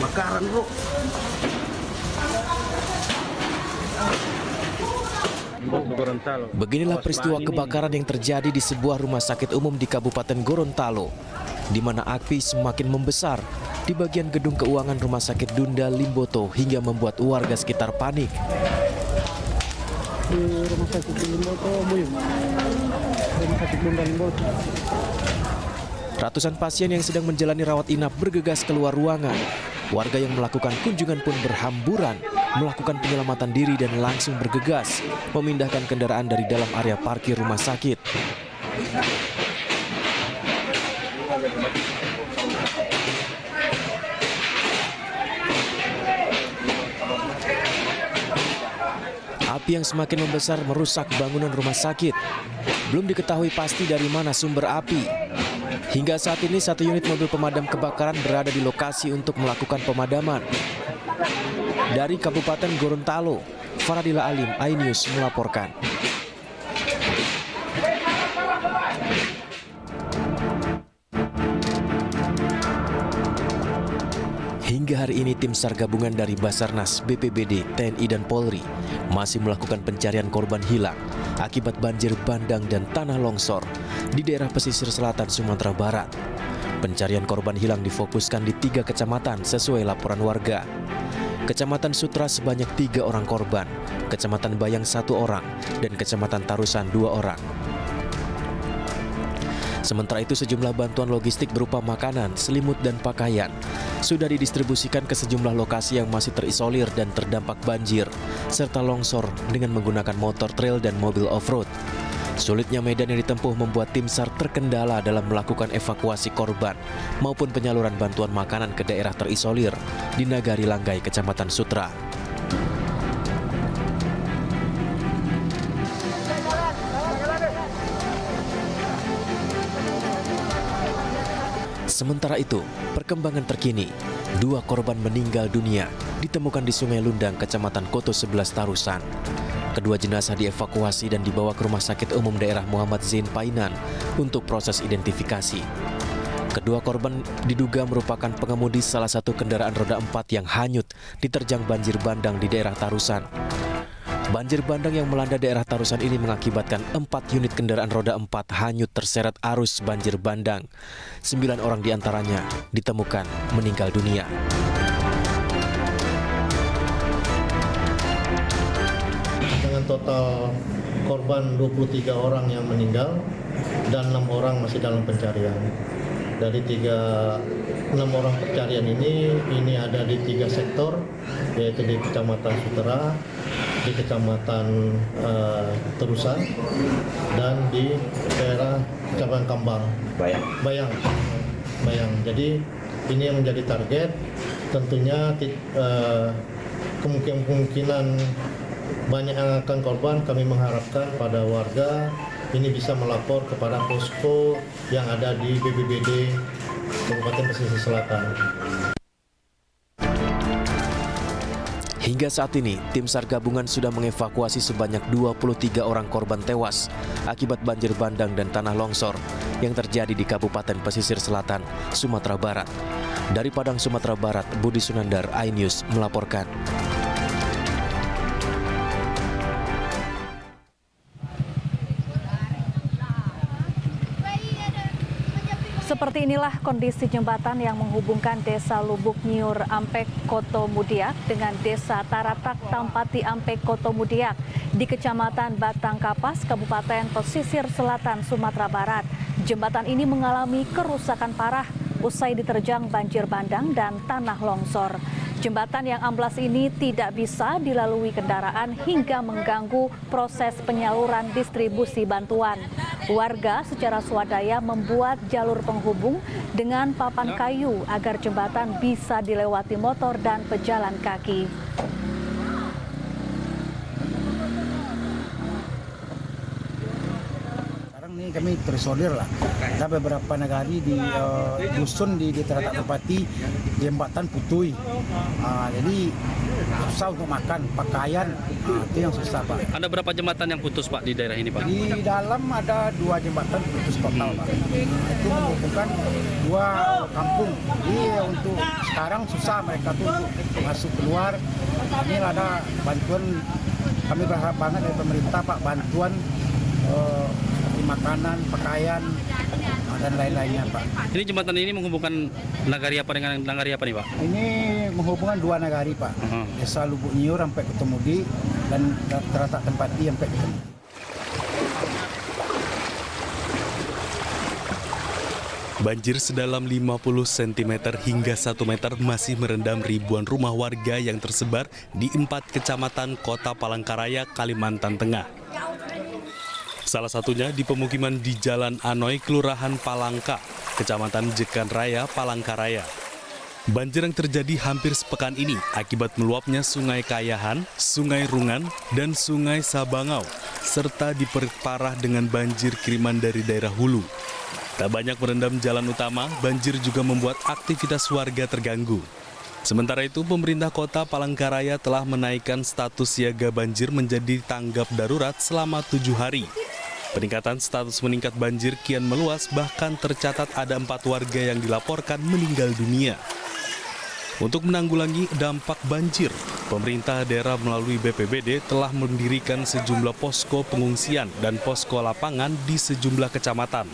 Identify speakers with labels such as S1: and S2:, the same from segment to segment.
S1: Bakaran, bro.
S2: Beginilah peristiwa kebakaran yang terjadi di sebuah rumah sakit umum di Kabupaten Gorontalo, di mana api semakin membesar di bagian gedung keuangan Rumah Sakit Dunda Limboto hingga membuat warga sekitar panik.
S1: Di Rumah Sakit Limboto, Rumah Sakit Dunda Limboto.
S2: Ratusan pasien yang sedang menjalani rawat inap bergegas keluar ruangan. Warga yang melakukan kunjungan pun berhamburan, melakukan penyelamatan diri dan langsung bergegas memindahkan kendaraan dari dalam area parkir rumah sakit. Api yang semakin membesar merusak bangunan rumah sakit. Belum diketahui pasti dari mana sumber api. Hingga saat ini 1 unit mobil pemadam kebakaran berada di lokasi untuk melakukan pemadaman. Dari Kabupaten Gorontalo, Faradila Alim, iNews melaporkan. Hingga hari ini tim SAR gabungan dari Basarnas, BPBD, TNI dan Polri masih melakukan pencarian korban hilang akibat banjir bandang dan tanah longsor di daerah pesisir selatan Sumatera Barat. Pencarian korban hilang difokuskan di 3 kecamatan sesuai laporan warga. Kecamatan Sutra sebanyak 3 orang korban, Kecamatan Bayang 1 orang, dan Kecamatan Tarusan 2 orang. Sementara itu sejumlah bantuan logistik berupa makanan, selimut, dan pakaian sudah didistribusikan ke sejumlah lokasi yang masih terisolir dan terdampak banjir, serta longsor dengan menggunakan motor trail dan mobil off-road. Sulitnya medan yang ditempuh membuat tim SAR terkendala dalam melakukan evakuasi korban maupun penyaluran bantuan makanan ke daerah terisolir di Nagari Langgai, Kecamatan Sutra. Sementara itu, perkembangan terkini, 2 korban meninggal dunia ditemukan di Sungai Lundang, Kecamatan Koto 11 Tarusan. Kedua jenazah dievakuasi dan dibawa ke Rumah Sakit Umum Daerah Muhammad Zain Painan untuk proses identifikasi. Kedua korban diduga merupakan pengemudi salah satu kendaraan roda 4 yang hanyut diterjang banjir bandang di daerah Tarusan. Banjir bandang yang melanda daerah Tarusan ini mengakibatkan 4 unit kendaraan roda 4 hanyut terseret arus banjir bandang. 9 orang diantaranya ditemukan meninggal dunia.
S3: Dengan total korban 23 orang yang meninggal dan 6 orang masih dalam pencarian. Dari 6 orang pencarian ini ada di 3 sektor, yaitu di Kecamatan Sutra, di Kecamatan Terusan, dan di daerah Kecamatan Kambang. Bayang. Jadi ini yang menjadi target. Tentunya kemungkinan banyak yang akan korban. Kami mengharapkan pada warga ini bisa melapor kepada posko yang ada di BPBD Kabupaten Pesisir Selatan.
S2: Hingga saat ini, tim SAR gabungan sudah mengevakuasi sebanyak 23 orang korban tewas akibat banjir bandang dan tanah longsor yang terjadi di Kabupaten Pesisir Selatan, Sumatera Barat. Dari Padang, Sumatera Barat, Budi Sunandar, iNews melaporkan.
S4: Seperti inilah kondisi jembatan yang menghubungkan Desa Lubuk Nyiur Ampek Koto Mudiak dengan Desa Taratak Tampati Ampek Koto Mudiak di Kecamatan Batang Kapas, Kabupaten Pesisir Selatan, Sumatera Barat. Jembatan ini mengalami kerusakan parah usai diterjang banjir bandang dan tanah longsor. Jembatan yang amblas ini tidak bisa dilalui kendaraan hingga mengganggu proses penyaluran distribusi bantuan. Warga secara swadaya membuat jalur penghubung dengan papan kayu agar jembatan bisa dilewati motor dan pejalan kaki.
S1: Sekarang nih ini kami terisolir lah. Ada beberapa negari di dusun di Taratak Tempati jembatan putui. Jadi susah untuk makan, pakaian, itu yang susah Pak.
S5: Ada berapa jembatan yang putus Pak di daerah ini Pak?
S1: Di dalam ada 2 jembatan putus total Pak. Itu menghubungkan 2 kampung. Jadi untuk sekarang susah mereka tuh untuk masuk keluar. Ini ada bantuan, kami berharap banget dari pemerintah Pak, bantuan seperti makanan, pakaian, dan lain-lainnya Pak.
S5: Ini jembatan ini menghubungkan nagari apa dengan nagari apa nih Pak?
S1: Ini menghubungkan 2 nagari Pak, Desa Lubuk Nyiur sampai ke Temudi dan Taratak Tempati sampai ke Temudi.
S6: Banjir sedalam 50 cm hingga 1 meter masih merendam ribuan rumah warga yang tersebar di 4 kecamatan Kota Palangkaraya, Kalimantan Tengah. Salah satunya di pemukiman di Jalan Anoy, Kelurahan Palangka, Kecamatan Jekan Raya, Palangkaraya. Banjir yang terjadi hampir sepekan ini akibat meluapnya Sungai Kayahan, Sungai Rungan, dan Sungai Sabangau, serta diperparah dengan banjir kiriman dari daerah hulu. Tak banyak merendam jalan utama, banjir juga membuat aktivitas warga terganggu. Sementara itu, pemerintah kota Palangkaraya telah menaikkan status siaga banjir menjadi tanggap darurat selama 7 hari. Peningkatan status meningkat banjir kian meluas, bahkan tercatat ada 4 warga yang dilaporkan meninggal dunia. Untuk menanggulangi dampak banjir, pemerintah daerah melalui BPBD telah mendirikan sejumlah posko pengungsian dan posko lapangan di sejumlah kecamatan.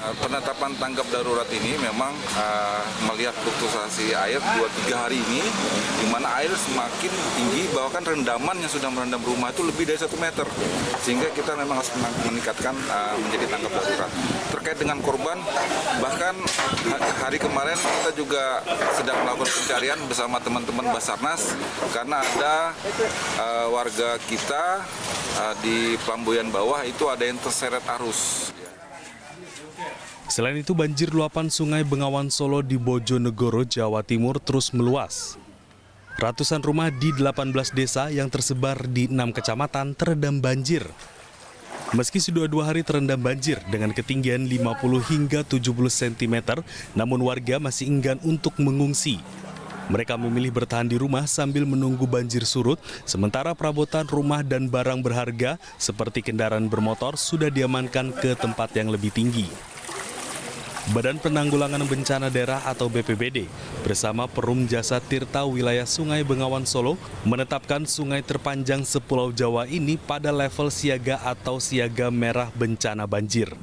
S7: Penetapan tanggap darurat ini memang melihat fluktuasi air 2-3 hari ini, di mana air semakin tinggi, bahkan rendaman yang sudah merendam rumah itu lebih dari 1 meter. Sehingga kita memang harus meningkatkan menjadi tanggap darurat. Terkait dengan korban, bahkan hari kemarin kita juga sedang melakukan pencarian bersama teman-teman Basarnas, karena ada warga kita di Pelamboyan Bawah itu ada yang terseret arus.
S6: Selain itu, banjir luapan Sungai Bengawan Solo di Bojonegoro, Jawa Timur terus meluas. Ratusan rumah di 18 desa yang tersebar di 6 kecamatan terendam banjir. Meski sudah 2 hari terendam banjir dengan ketinggian 50 hingga 70 cm, namun warga masih enggan untuk mengungsi. Mereka memilih bertahan di rumah sambil menunggu banjir surut, sementara perabotan rumah dan barang berharga seperti kendaraan bermotor sudah diamankan ke tempat yang lebih tinggi. Badan Penanggulangan Bencana Daerah atau BPBD bersama Perum Jasa Tirta wilayah Sungai Bengawan Solo menetapkan sungai terpanjang sepulau Jawa ini pada level siaga atau siaga merah bencana banjir.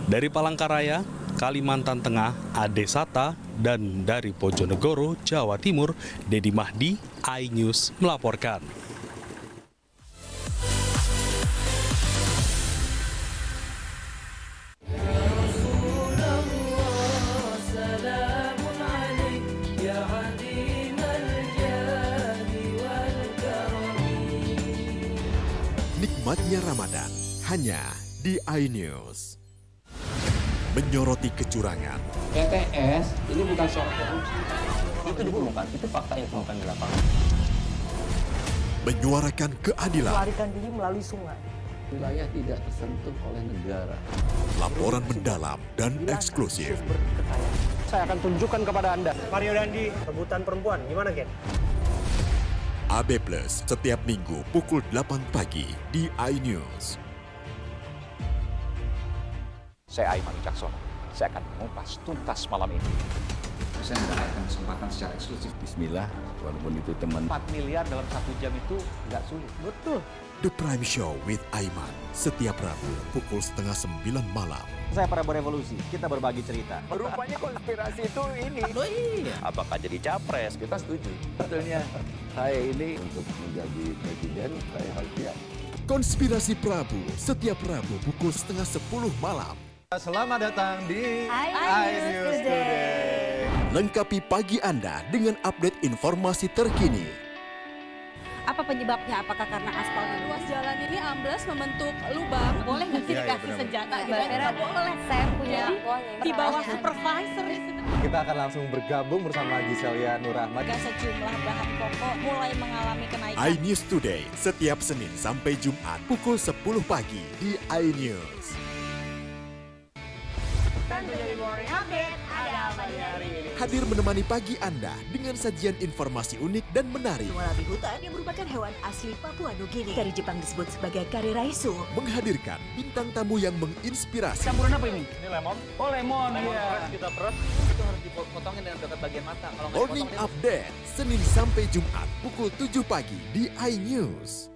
S6: Dari Palangkaraya, Kalimantan Tengah, Ade Sata, dan dari Bojonegoro, Jawa Timur, Dedi Mahdi, iNews melaporkan.
S8: Nikmatnya Ramadan hanya di iNews. Menyoroti kecurangan.
S9: PTS ini bukan soal korupsi. Itu ditemukan, itu fakta yang ditemukan di lapangan.
S8: Menyuarakan keadilan.
S10: Melarikan diri melalui sungai.
S9: Wilayah tidak tersentuh oleh negara.
S8: Laporan mendalam dan eksklusif.
S1: Saya akan tunjukkan kepada Anda. Mario Dandi, rebutan perempuan, gimana Ken?
S8: AB Plus setiap minggu pukul 8 pagi di iNews.
S11: Saya Aiman Wicaksono. Saya akan mengupas tuntas malam ini.
S12: Saya mendapatkan kesempatan secara eksklusif.
S13: Bismillah, walaupun itu teman.
S11: 4 miliar dalam 1 jam itu nggak sulit.
S10: Betul.
S8: The Prime Show with Aiman setiap Rabu pukul 8:30 malam.
S14: Saya Prabowo Revolusi, kita berbagi cerita.
S11: Rupanya konspirasi itu ini.
S14: Oh iya.
S11: Apakah jadi capres? Kita setuju.
S13: Sebetulnya saya ini untuk menjadi presiden, saya harus siap.
S8: Konspirasi Prabu setiap Rabu pukul 9:30 malam.
S15: Selamat datang di iNews Today.
S8: Lengkapi pagi Anda dengan update informasi terkini.
S10: Apa penyebabnya? Apakah karena aspal?
S16: Ruas jalan ini ambles membentuk lubang.
S10: Boleh nggak sih dikasih senjata?
S16: Nggak boleh.
S10: Saya punya
S16: Di bawah supervisor.
S15: Kita akan langsung bergabung bersama Giselia Nurrahmat.
S10: Sejumlah bahan pokok mulai mengalami kenaikan.
S8: iNews Today, setiap Senin sampai Jumat pukul 10 pagi di iNews. Hadir menemani pagi Anda dengan sajian informasi unik dan menarik.
S17: Warabi hutan yang merupakan hewan asli Papua Nugini. Dari Jepang disebut sebagai kare raisu.
S8: Menghadirkan bintang tamu yang menginspirasi.
S9: Campuran apa ini? Ini lemon. Oh lemon, iya. Kita peras, itu harus dipotongin dengan dekat bagian mata. Kalau
S8: Morning Update, Senin sampai Jumat pukul 7 pagi di iNews.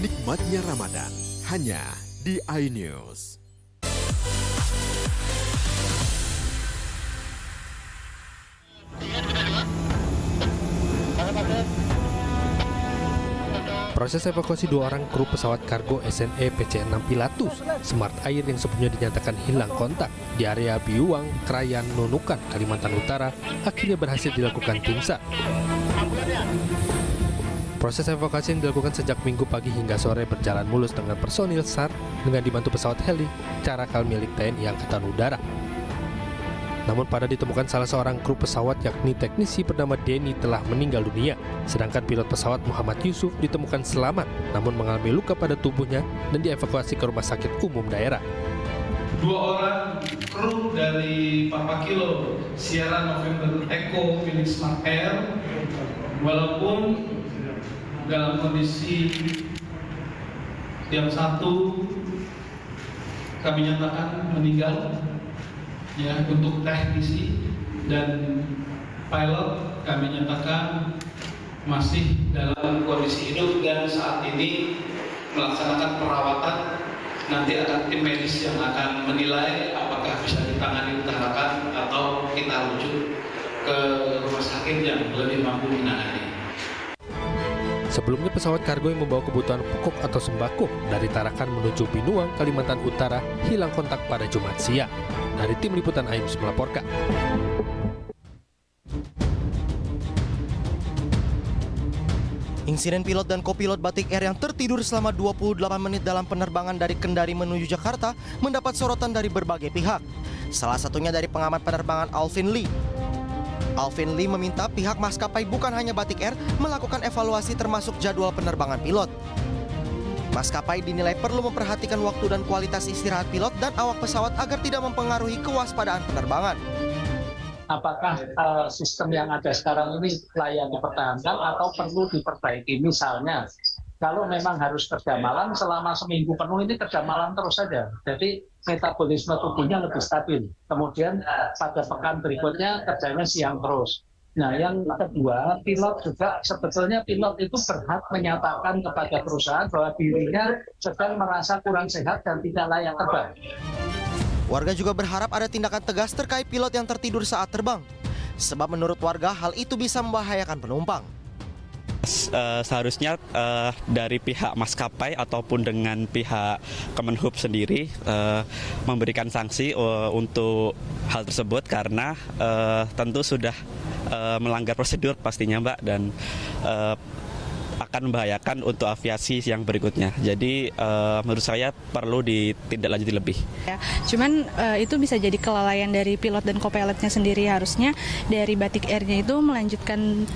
S8: Nikmatnya Ramadan hanya di iNews.
S18: Proses evakuasi 2 orang kru pesawat kargo SNE PC-6 Pilatus Smart Air yang sebelumnya dinyatakan hilang kontak di area Biuang, Krayan, Nunukan, Kalimantan Utara akhirnya berhasil dilakukan tim SAR. Proses evakuasi yang dilakukan sejak Minggu pagi hingga sore berjalan mulus dengan personil SAR dengan dibantu pesawat heli Caracal milik TNI Angkatan Udara. Namun pada ditemukan salah seorang kru pesawat yakni teknisi bernama Denny telah meninggal dunia, sedangkan pilot pesawat Muhammad Yusuf ditemukan selamat namun mengalami luka pada tubuhnya dan dievakuasi ke rumah sakit umum daerah.
S19: 2 orang kru dari Papa Kilo Sierra November Echo milik Smart Air, walaupun dalam kondisi yang satu kami nyatakan meninggal ya, untuk teknisi dan pilot kami nyatakan masih dalam kondisi hidup dan saat ini melaksanakan perawatan. Nanti akan tim medis yang akan menilai apakah bisa ditangani utarakan atau kita rujuk ke rumah sakit yang lebih mampu menangani.
S18: Sebelumnya pesawat kargo yang membawa kebutuhan pokok atau sembako dari Tarakan menuju Binuang, Kalimantan Utara hilang kontak pada Jumat siang. Dari tim liputan iNews melaporkan.
S20: Insiden pilot dan kopilot Batik Air yang tertidur selama 28 menit dalam penerbangan dari Kendari menuju Jakarta mendapat sorotan dari berbagai pihak. Salah satunya dari pengamat penerbangan Alvin Lee. Alvin Lee meminta pihak maskapai bukan hanya Batik Air melakukan evaluasi termasuk jadwal penerbangan pilot. Maskapai dinilai perlu memperhatikan waktu dan kualitas istirahat pilot dan awak pesawat agar tidak mempengaruhi kewaspadaan penerbangan.
S21: Apakah sistem yang ada sekarang ini layak dipertahankan atau perlu diperbaiki? Misalnya, kalau memang harus kerja malam selama seminggu penuh ini kerja malam terus saja. Jadi metabolisme tubuhnya lebih stabil. Kemudian pada pekan berikutnya kerjanya siang terus. Nah, yang kedua, pilot juga sebetulnya pilot itu berhak menyatakan kepada perusahaan bahwa dirinya sedang merasa kurang sehat dan tidak layak terbang.
S20: Warga juga berharap ada tindakan tegas terkait pilot yang tertidur saat terbang. Sebab menurut warga hal itu bisa membahayakan penumpang.
S22: Seharusnya dari pihak maskapai ataupun dengan pihak Kemenhub sendiri memberikan sanksi untuk hal tersebut karena tentu sudah melanggar prosedur pastinya Mbak dan akan membahayakan untuk aviasi yang berikutnya. Jadi menurut saya perlu ditindaklanjuti lebih.
S23: Ya, cuman itu bisa jadi kelalaian dari pilot dan co-pilotnya sendiri. Harusnya dari Batik Air-nya itu melanjutkan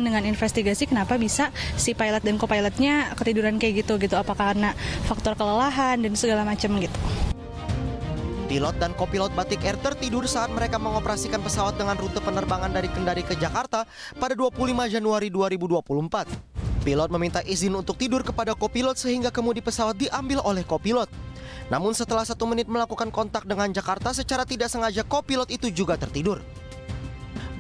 S23: dengan investigasi kenapa bisa si pilot dan co-pilotnya ketiduran kayak gitu. Apakah karena faktor kelelahan dan segala macam gitu.
S20: Pilot dan kopilot Batik Air tertidur saat mereka mengoperasikan pesawat dengan rute penerbangan dari Kendari ke Jakarta pada 25 Januari 2024. Pilot meminta izin untuk tidur kepada kopilot sehingga kemudi pesawat diambil oleh kopilot. Namun setelah 1 menit melakukan kontak dengan Jakarta, secara tidak sengaja kopilot itu juga tertidur.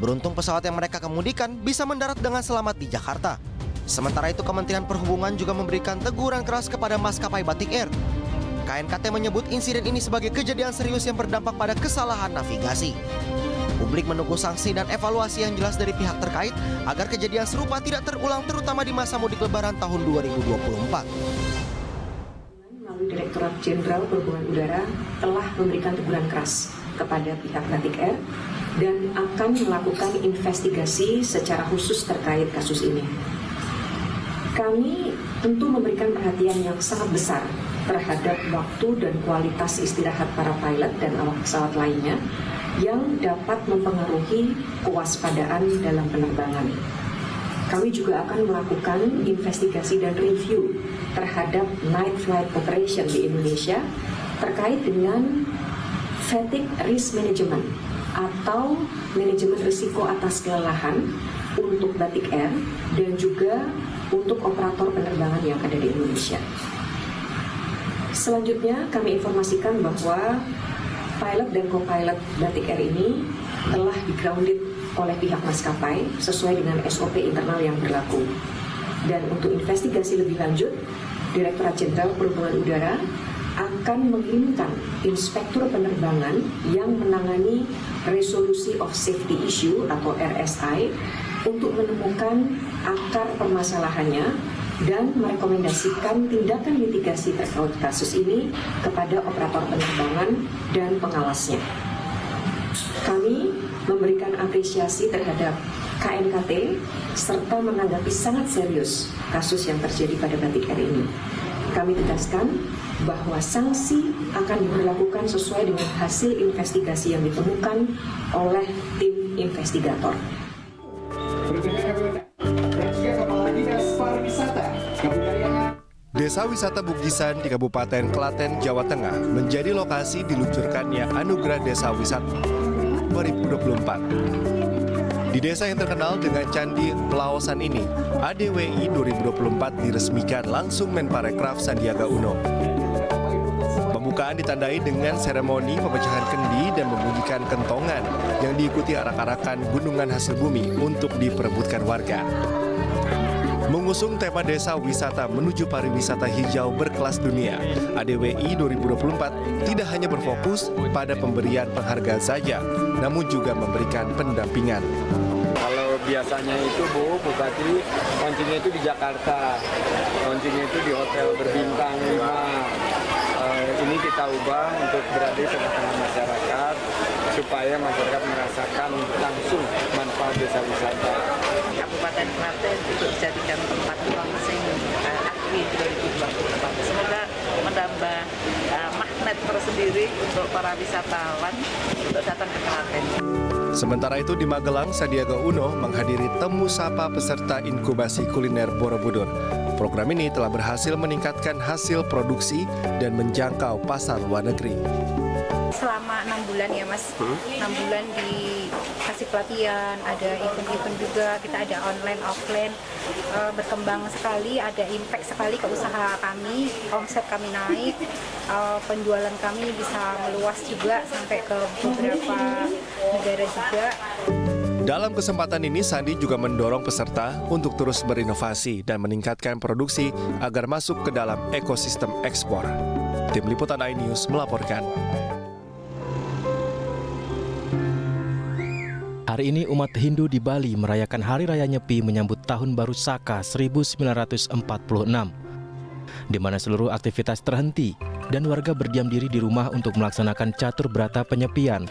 S20: Beruntung pesawat yang mereka kemudikan bisa mendarat dengan selamat di Jakarta. Sementara itu Kementerian Perhubungan juga memberikan teguran keras kepada maskapai Batik Air. KNKT menyebut insiden ini sebagai kejadian serius yang berdampak pada kesalahan navigasi. Publik menunggu sanksi dan evaluasi yang jelas dari pihak terkait agar kejadian serupa tidak terulang terutama di masa mudik lebaran tahun 2024.
S2: Direktorat Jenderal Perhubungan Udara telah memberikan teguran keras kepada pihak Batik Air dan akan melakukan investigasi secara khusus terkait kasus ini. Kami tentu memberikan perhatian yang sangat besar terhadap waktu dan kualitas istirahat para pilot dan awak pesawat lainnya yang dapat mempengaruhi kewaspadaan dalam penerbangan. Kami juga akan melakukan investigasi dan review terhadap night flight operation di Indonesia terkait dengan fatigue risk management atau manajemen risiko atas kelelahan untuk Batik Air dan juga untuk operator penerbangan yang ada di Indonesia. Selanjutnya kami informasikan bahwa pilot dan co-pilot Batik Air ini telah di-grounded oleh pihak maskapai sesuai dengan SOP internal yang berlaku. Dan untuk investigasi lebih lanjut, Direktorat Jenderal Perhubungan Udara akan mengirimkan inspektur penerbangan yang menangani Resolusi of Safety Issue atau RSI untuk menemukan akar permasalahannya dan merekomendasikan tindakan mitigasi terkait kasus ini kepada operator penerbangan dan pengawasnya. Kami memberikan apresiasi terhadap KNKT serta menanggapi sangat serius kasus yang terjadi pada Batik Air ini. Kami tegaskan bahwa sanksi akan diberlakukan sesuai dengan hasil investigasi yang ditemukan oleh tim investigator.
S3: Desa wisata Bugisan di Kabupaten Klaten, Jawa Tengah menjadi lokasi diluncurkannya Anugerah Desa Wisata 2024. Di desa yang terkenal dengan Candi Pelaosan ini, ADWI 2024 diresmikan langsung Menparekraf Sandiaga Uno. Pembukaan ditandai dengan seremoni pemecahan kendi dan membunyikan kentongan yang diikuti arak-arakan gunungan hasil bumi untuk diperebutkan warga. Mengusung tema desa wisata menuju pariwisata hijau berkelas dunia, ADWI 2024 tidak hanya berfokus pada pemberian penghargaan saja, namun juga memberikan pendampingan.
S4: Kalau biasanya itu Bu Bupati, launchingnya itu di Jakarta, launchingnya itu di hotel berbintang 5. Ini kita ubah untuk berada di tengah-tengah masyarakat, supaya masyarakat merasakan langsung manfaat desa wisata.
S24: Kabupaten Klaten itu dijadikan tempat launching ADWI 2024. Semoga menambah magnet tersendiri untuk para wisatawan untuk datang ke Klaten.
S3: Sementara itu di Magelang, Sandiaga Uno menghadiri temu sapa peserta inkubasi kuliner Borobudur. Program ini telah berhasil meningkatkan hasil produksi dan menjangkau pasar luar negeri.
S25: Selama 6 bulan ya Mas, 6 bulan dikasih pelatihan, ada event-event juga, kita ada online, offline, berkembang sekali, ada impact sekali ke usaha kami, omset kami naik, penjualan kami bisa meluas juga sampai ke beberapa negara juga.
S3: Dalam kesempatan ini, Sandi juga mendorong peserta untuk terus berinovasi dan meningkatkan produksi agar masuk ke dalam ekosistem ekspor. Tim Liputan iNews melaporkan.
S26: Hari ini umat Hindu di Bali merayakan Hari Raya Nyepi menyambut Tahun Baru Saka 1946, di mana seluruh aktivitas terhenti dan warga berdiam diri di rumah untuk melaksanakan catur berata penyepian.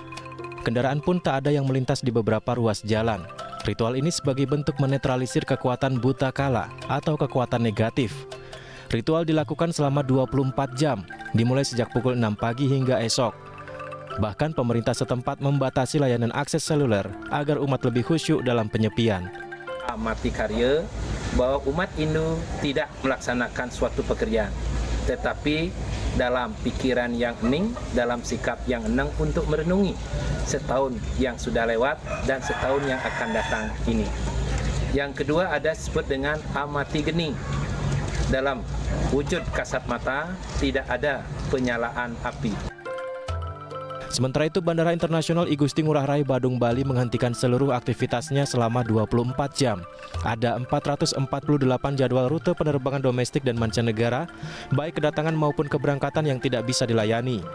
S26: Kendaraan pun tak ada yang melintas di beberapa ruas jalan. Ritual ini sebagai bentuk menetralisir kekuatan buta kala atau kekuatan negatif. Ritual dilakukan selama 24 jam, dimulai sejak pukul 6 pagi hingga esok. Bahkan pemerintah setempat membatasi layanan akses seluler agar umat lebih khusyuk dalam penyepian.
S27: Amati karya bahwa umat Hindu tidak melaksanakan suatu pekerjaan, tetapi dalam pikiran yang hening, dalam sikap yang tenang untuk merenungi setahun yang sudah lewat dan setahun yang akan datang ini. Yang kedua ada disebut dengan amati geni. Dalam wujud kasat mata tidak ada penyalaan api.
S26: Sementara itu, Bandara Internasional I Gusti Ngurah Rai Badung Bali menghentikan seluruh aktivitasnya selama 24 jam. Ada 448 jadwal rute penerbangan domestik dan mancanegara, baik kedatangan maupun keberangkatan yang tidak bisa dilayani.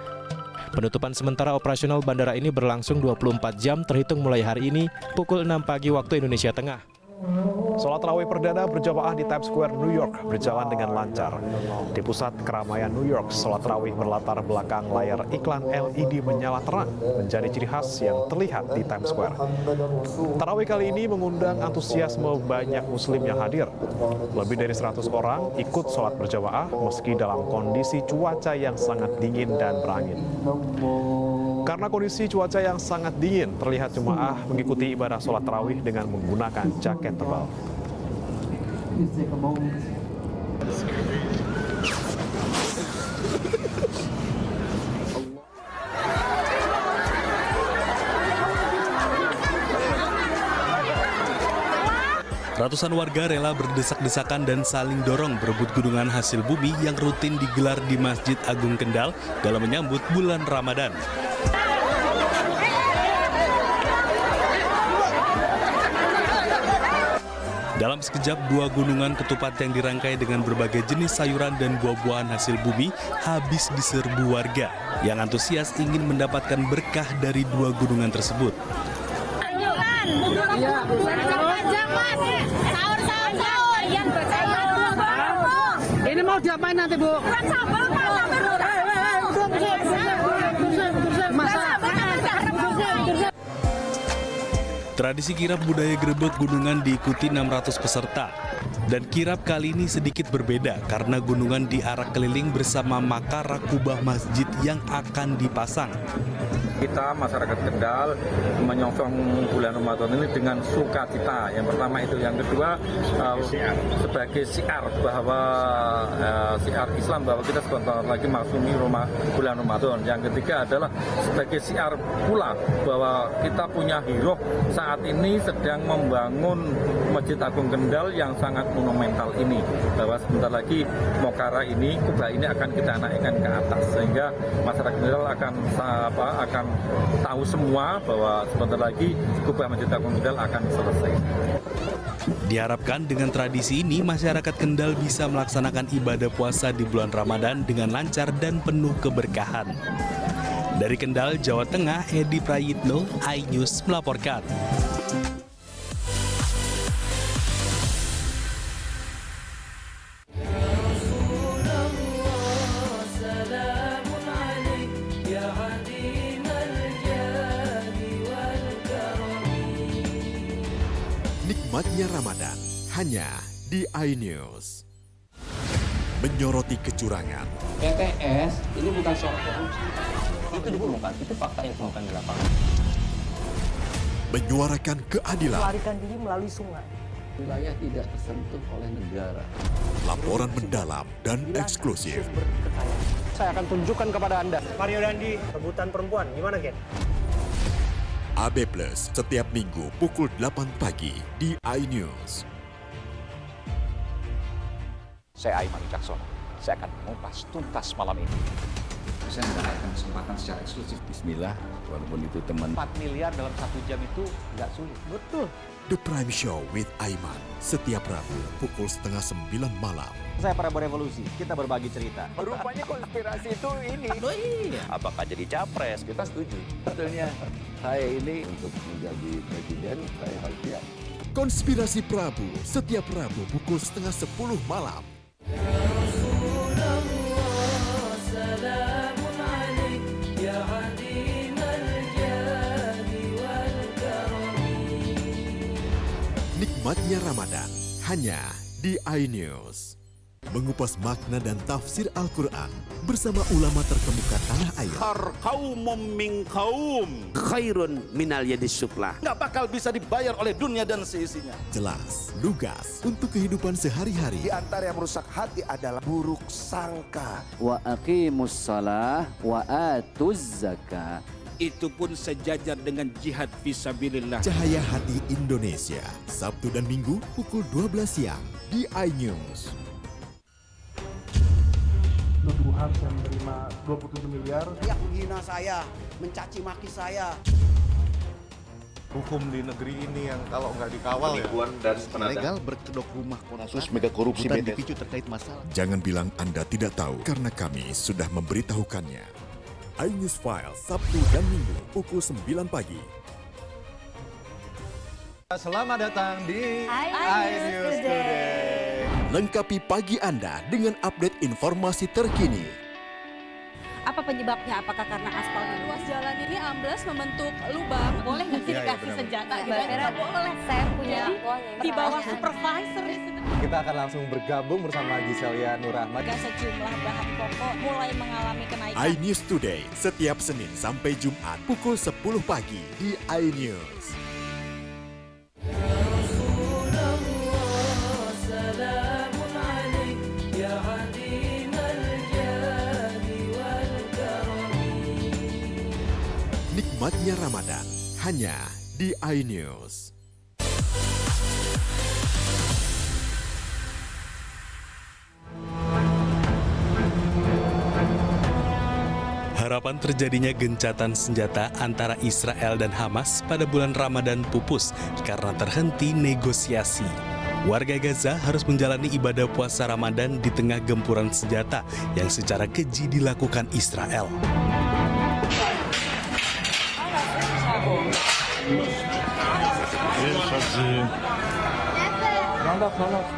S26: Penutupan sementara operasional bandara ini berlangsung 24 jam terhitung mulai hari ini pukul 6 pagi waktu Indonesia Tengah.
S1: Sholat tarawih perdana berjamaah di Times Square, New York berjalan dengan lancar. Di pusat keramaian New York, sholat tarawih berlatar belakang layar iklan LED menyala terang menjadi ciri khas yang terlihat di Times Square. Tarawih kali ini mengundang antusiasme banyak muslim yang hadir. Lebih dari 100 orang ikut sholat berjamaah meski dalam kondisi cuaca yang sangat dingin dan berangin. Karena kondisi cuaca yang sangat dingin, terlihat jemaah mengikuti ibadah sholat tarawih dengan menggunakan jaket tebal.
S5: Ratusan warga rela berdesak-desakan dan saling dorong berebut gunungan hasil bumi yang rutin digelar di Masjid Agung Kendal dalam menyambut bulan Ramadan. Dalam sekejap, 2 gunungan ketupat yang dirangkai dengan berbagai jenis sayuran dan buah-buahan hasil bumi habis diserbu warga yang antusias ingin mendapatkan berkah dari 2 gunungan tersebut.
S6: Ini mau diapain nanti, Bu?
S5: Tradisi kirap budaya Grebek Gunungan diikuti 600 peserta. Dan kirap kali ini sedikit berbeda karena gunungan diarak keliling bersama makara kubah masjid yang akan dipasang.
S27: Kita masyarakat Kendal menyongsong bulan Ramadan ini dengan sukacita. Yang pertama itu, yang kedua sebagai syiar bahwa syiar Islam bahwa kita sebentar lagi masuk bulan Ramadan. Yang ketiga adalah sebagai syiar pula bahwa kita punya hiroh saat ini sedang membangun Masjid Agung Kendal yang sangat monumental ini. Bahwa sebentar lagi mokara ini, kubah ini akan kita naikkan ke atas sehingga masyarakat Kendal akan tahu semua bahwa sebentar lagi kubah Masjid Agung Kendal akan selesai.
S5: Diharapkan dengan tradisi ini masyarakat Kendal bisa melaksanakan ibadah puasa di bulan Ramadan dengan lancar dan penuh keberkahan. Dari Kendal, Jawa Tengah, Edi Prayitno, iNews melaporkan.
S8: Nikmatnya Ramadan hanya di iNews. Menyoroti kecurangan.
S9: PTS ini bukan soal korupsi. Itu ditemukan, itu fakta yang ditemukan di lapangan.
S8: Menyuarakan keadilan.
S7: Melarikan diri melalui sungai.
S13: Wilayah tidak tersentuh oleh negara.
S8: Laporan mendalam dan eksklusif.
S7: Saya akan tunjukkan kepada Anda. Mario Dandi, rebutan perempuan, gimana Ken?
S8: AB Plus setiap minggu pukul 8 pagi di iNews.
S11: Saya Aiman Wicaksono. Saya akan mengupas tuntas malam ini. Saya mendapatkan kesempatan secara eksklusif.
S13: Bismillah, walaupun itu teman.
S11: 4 miliar dalam 1 jam itu nggak sulit.
S7: Betul.
S8: The Prime Show with Aiman setiap Rabu pukul 8:30 malam.
S11: Saya Prabowo Revolusi, kita berbagi cerita.
S13: Rupanya konspirasi itu ini.
S11: Oh iya. Apakah jadi capres?
S13: Kita setuju. Sebetulnya saya ini untuk menjadi presiden, saya harus siap.
S8: Konspirasi Prabu setiap Rabu pukul 9:30 malam. Nikmatnya Ramadan hanya di iNews. Mengupas makna dan tafsir Al-Quran bersama ulama terkemuka tanah air.
S12: Kaumum min kaum khairun minal yadis sufla. Nggak bakal bisa dibayar oleh dunia dan seisinya.
S8: Jelas, lugas untuk kehidupan sehari-hari.
S12: Di antara yang merusak hati adalah buruk sangka.
S14: Wa aqimus shalah wa atuz zakah.
S12: Itu pun sejajar dengan jihad fisabilillah.
S8: Cahaya Hati Indonesia, Sabtu dan Minggu pukul 12 siang di iNews.
S28: Tuduhan saya menerima 27 miliar.
S29: Yang menghina saya, mencaci maki saya.
S15: Hukum di negeri ini yang kalau nggak dikawal
S30: dan ilegal berkedok rumah kasus mega korupsi dipicu terkait masalah.
S8: Jangan bilang Anda tidak tahu karena kami sudah memberitahukannya. iNews File Sabtu dan Minggu pukul 9 pagi.
S15: Selamat datang di iNews Today.
S8: Lengkapi pagi Anda dengan update informasi terkini.
S2: Apa penyebabnya? Apakah karena aspalnya? Ruas jalan ini amblas membentuk lubang. Boleh nggak sih dikasih senjata? Boleh. Saya punya di bawah supervisor.
S15: Kita akan langsung bergabung bersama Giselia Nurahmat.
S2: Sejumlah bahan pokok mulai mengalami kenaikan.
S8: iNews Today setiap Senin sampai Jumat pukul 10 pagi di iNews. Nikmatnya Ramadan hanya di iNews.
S5: Harapan terjadinya gencatan senjata antara Israel dan Hamas pada bulan Ramadan pupus karena terhenti negosiasi. Warga Gaza harus menjalani ibadah puasa Ramadan di tengah gempuran senjata yang secara keji dilakukan Israel.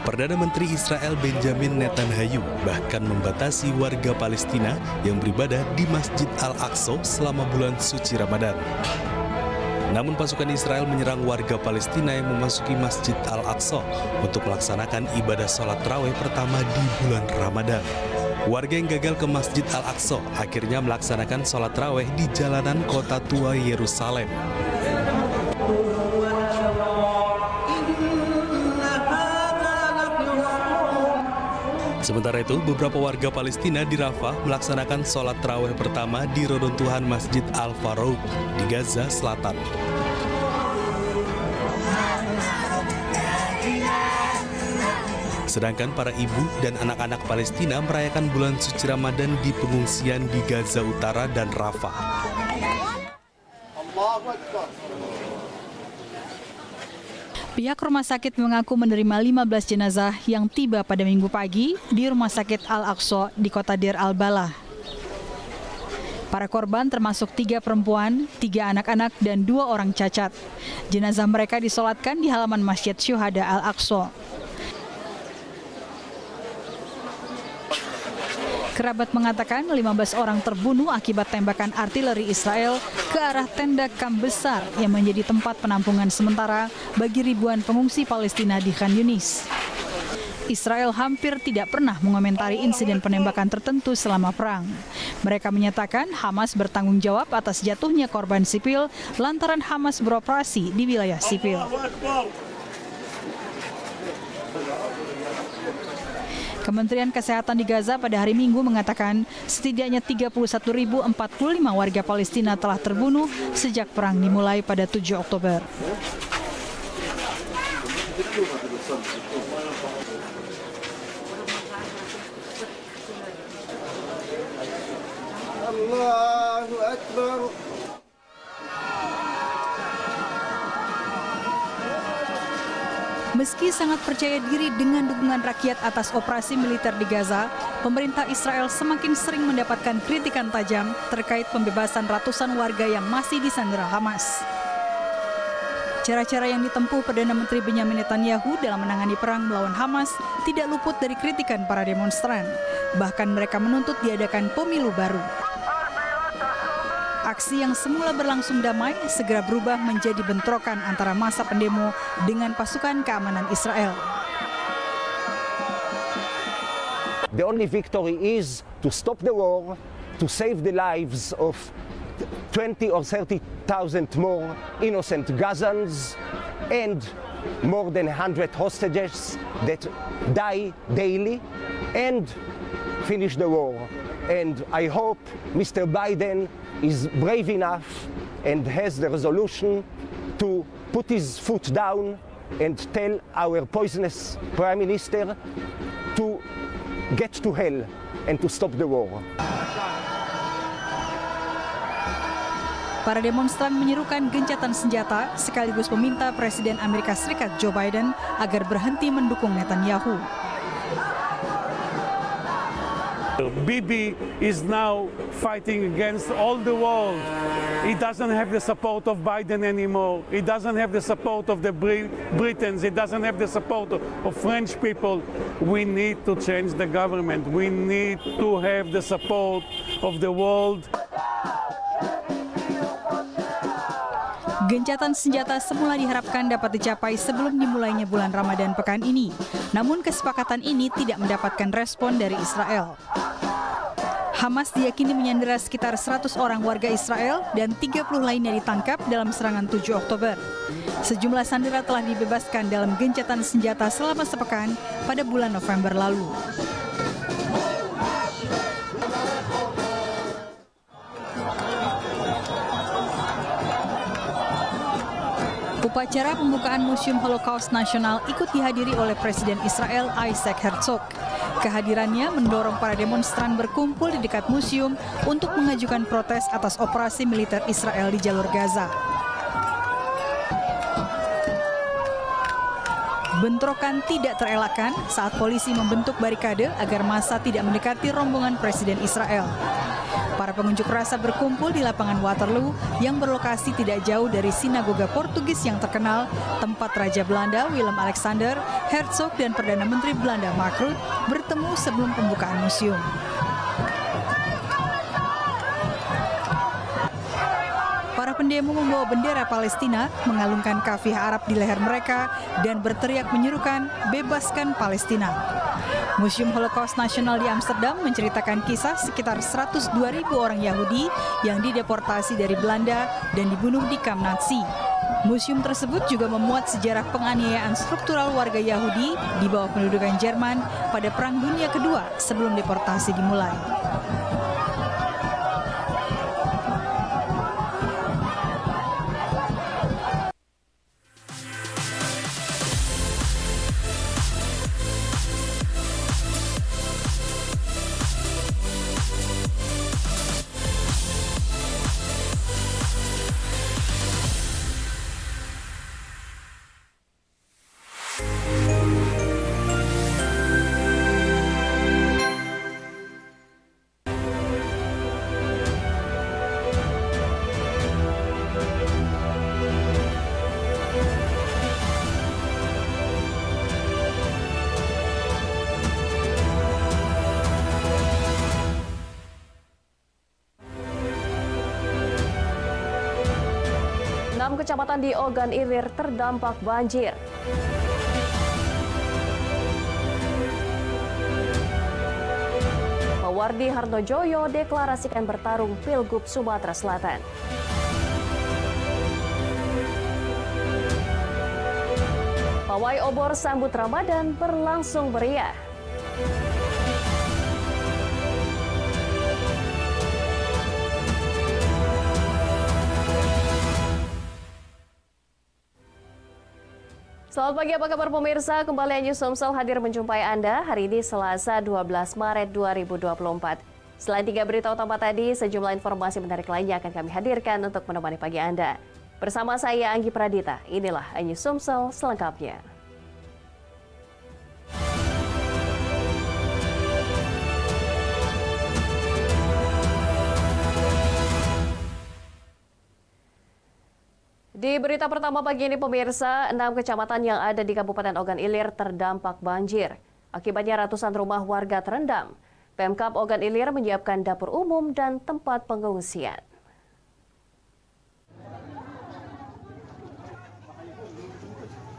S5: Perdana Menteri Israel Benjamin Netanyahu bahkan membatasi warga Palestina yang beribadah di Masjid Al-Aqsa selama bulan suci Ramadan. Namun pasukan Israel menyerang warga Palestina yang memasuki Masjid Al-Aqsa untuk melaksanakan ibadah sholat tarawih pertama di bulan Ramadan. Warga yang gagal ke Masjid Al-Aqsa akhirnya melaksanakan sholat tarawih di jalanan kota tua Yerusalem. Sementara itu, beberapa warga Palestina di Rafah melaksanakan sholat tarawih pertama di reruntuhan Masjid Al-Farouq di Gaza Selatan. Sedangkan para ibu dan anak-anak Palestina merayakan bulan suci Ramadan di pengungsian di Gaza Utara dan Rafah.
S10: Pihak rumah sakit mengaku menerima 15 jenazah yang tiba pada Minggu pagi di Rumah Sakit Al-Aqsa di kota Deir al-Balah. Para korban termasuk 3 perempuan, 3 anak-anak, dan 2 orang cacat. Jenazah mereka disolatkan di halaman Masjid Syuhada Al-Aqsa. Kerabat mengatakan 15 orang terbunuh akibat tembakan artileri Israel ke arah tenda kamp besar yang menjadi tempat penampungan sementara bagi ribuan pengungsi Palestina di Khan Yunis. Israel hampir tidak pernah mengomentari insiden penembakan tertentu selama perang. Mereka menyatakan Hamas bertanggung jawab atas jatuhnya korban sipil lantaran Hamas beroperasi di wilayah sipil. Kementerian Kesehatan di Gaza pada hari Minggu mengatakan setidaknya 31.045 warga Palestina telah terbunuh sejak perang dimulai pada 7 Oktober.
S29: Allahu Akbar.
S10: Meski sangat percaya diri dengan dukungan rakyat atas operasi militer di Gaza, pemerintah Israel semakin sering mendapatkan kritikan tajam terkait pembebasan ratusan warga yang masih disandera Hamas. Cara-cara yang ditempuh Perdana Menteri Benjamin Netanyahu dalam menangani perang melawan Hamas tidak luput dari kritikan para demonstran. Bahkan mereka menuntut diadakan pemilu baru. Aksi yang semula berlangsung damai segera berubah menjadi bentrokan antara massa pendemo dengan pasukan keamanan Israel.
S16: The only victory is to stop the war, to save the lives of 20 or 30,000 more innocent Gazans and more than 100 hostages that die daily and finish the war. And I hope Mr. Biden is brave enough and has the resolution to put his foot down and tell our poisonous Prime Minister to get to hell and to stop the war.
S10: Para demonstran menyerukan gencatan senjata sekaligus meminta Presiden Amerika Serikat Joe Biden agar berhenti mendukung Netanyahu.
S4: Bibi is now fighting against all the world. He doesn't have the support of Biden anymore. He doesn't have the support of the Britons. He doesn't have the support of French people. We need to change the government. We need to have the support of the world.
S10: Gencatan senjata semula diharapkan dapat dicapai sebelum dimulainya bulan Ramadan pekan ini. Namun kesepakatan ini tidak mendapatkan respon dari Israel. Hamas diyakini menyandera sekitar 100 orang warga Israel dan 30 lainnya ditangkap dalam serangan 7 Oktober. Sejumlah sandera telah dibebaskan dalam gencatan senjata selama sepekan pada bulan November lalu. Upacara pembukaan Museum Holocaust Nasional ikut dihadiri oleh Presiden Israel Isaac Herzog. Kehadirannya mendorong para demonstran berkumpul di dekat museum untuk mengajukan protes atas operasi militer Israel di jalur Gaza. Bentrokan tidak terelakkan saat polisi membentuk barikade agar massa tidak mendekati rombongan Presiden Israel. Para pengunjuk rasa berkumpul di lapangan Waterloo yang berlokasi tidak jauh dari sinagoga Portugis yang terkenal, tempat Raja Belanda Willem Alexander, Herzog dan Perdana Menteri Belanda Mark Rutte bertemu sebelum pembukaan museum. Para pendemo membawa bendera Palestina, mengalungkan kafiah Arab di leher mereka, dan berteriak menyerukan, "Bebaskan Palestina." Museum Holocaust Nasional di Amsterdam menceritakan kisah sekitar 102.000 orang Yahudi yang dideportasi dari Belanda dan dibunuh di kamp Nazi. Museum tersebut juga memuat sejarah penganiayaan struktural warga Yahudi di bawah pendudukan Jerman pada Perang Dunia Kedua sebelum deportasi dimulai.
S17: Kecamatan di Ogan Ilir terdampak banjir. Mawardi Hartojoyo deklarasikan bertarung Pilgub Sumatera Selatan. Pawai obor sambut Ramadan berlangsung meriah. Selamat pagi, apa kabar pemirsa? Kembali News Somsel hadir menjumpai Anda hari ini Selasa 12 Maret 2024. Selain 3 berita utama tadi, sejumlah informasi menarik lainnya akan kami hadirkan untuk menemani pagi Anda. Bersama saya Anggi Pradita, inilah News Somsel selengkapnya. Di berita pertama pagi ini pemirsa, 6 kecamatan yang ada di Kabupaten Ogan Ilir terdampak banjir. Akibatnya ratusan rumah warga terendam. Pemkab Ogan Ilir menyiapkan dapur umum dan tempat pengungsian.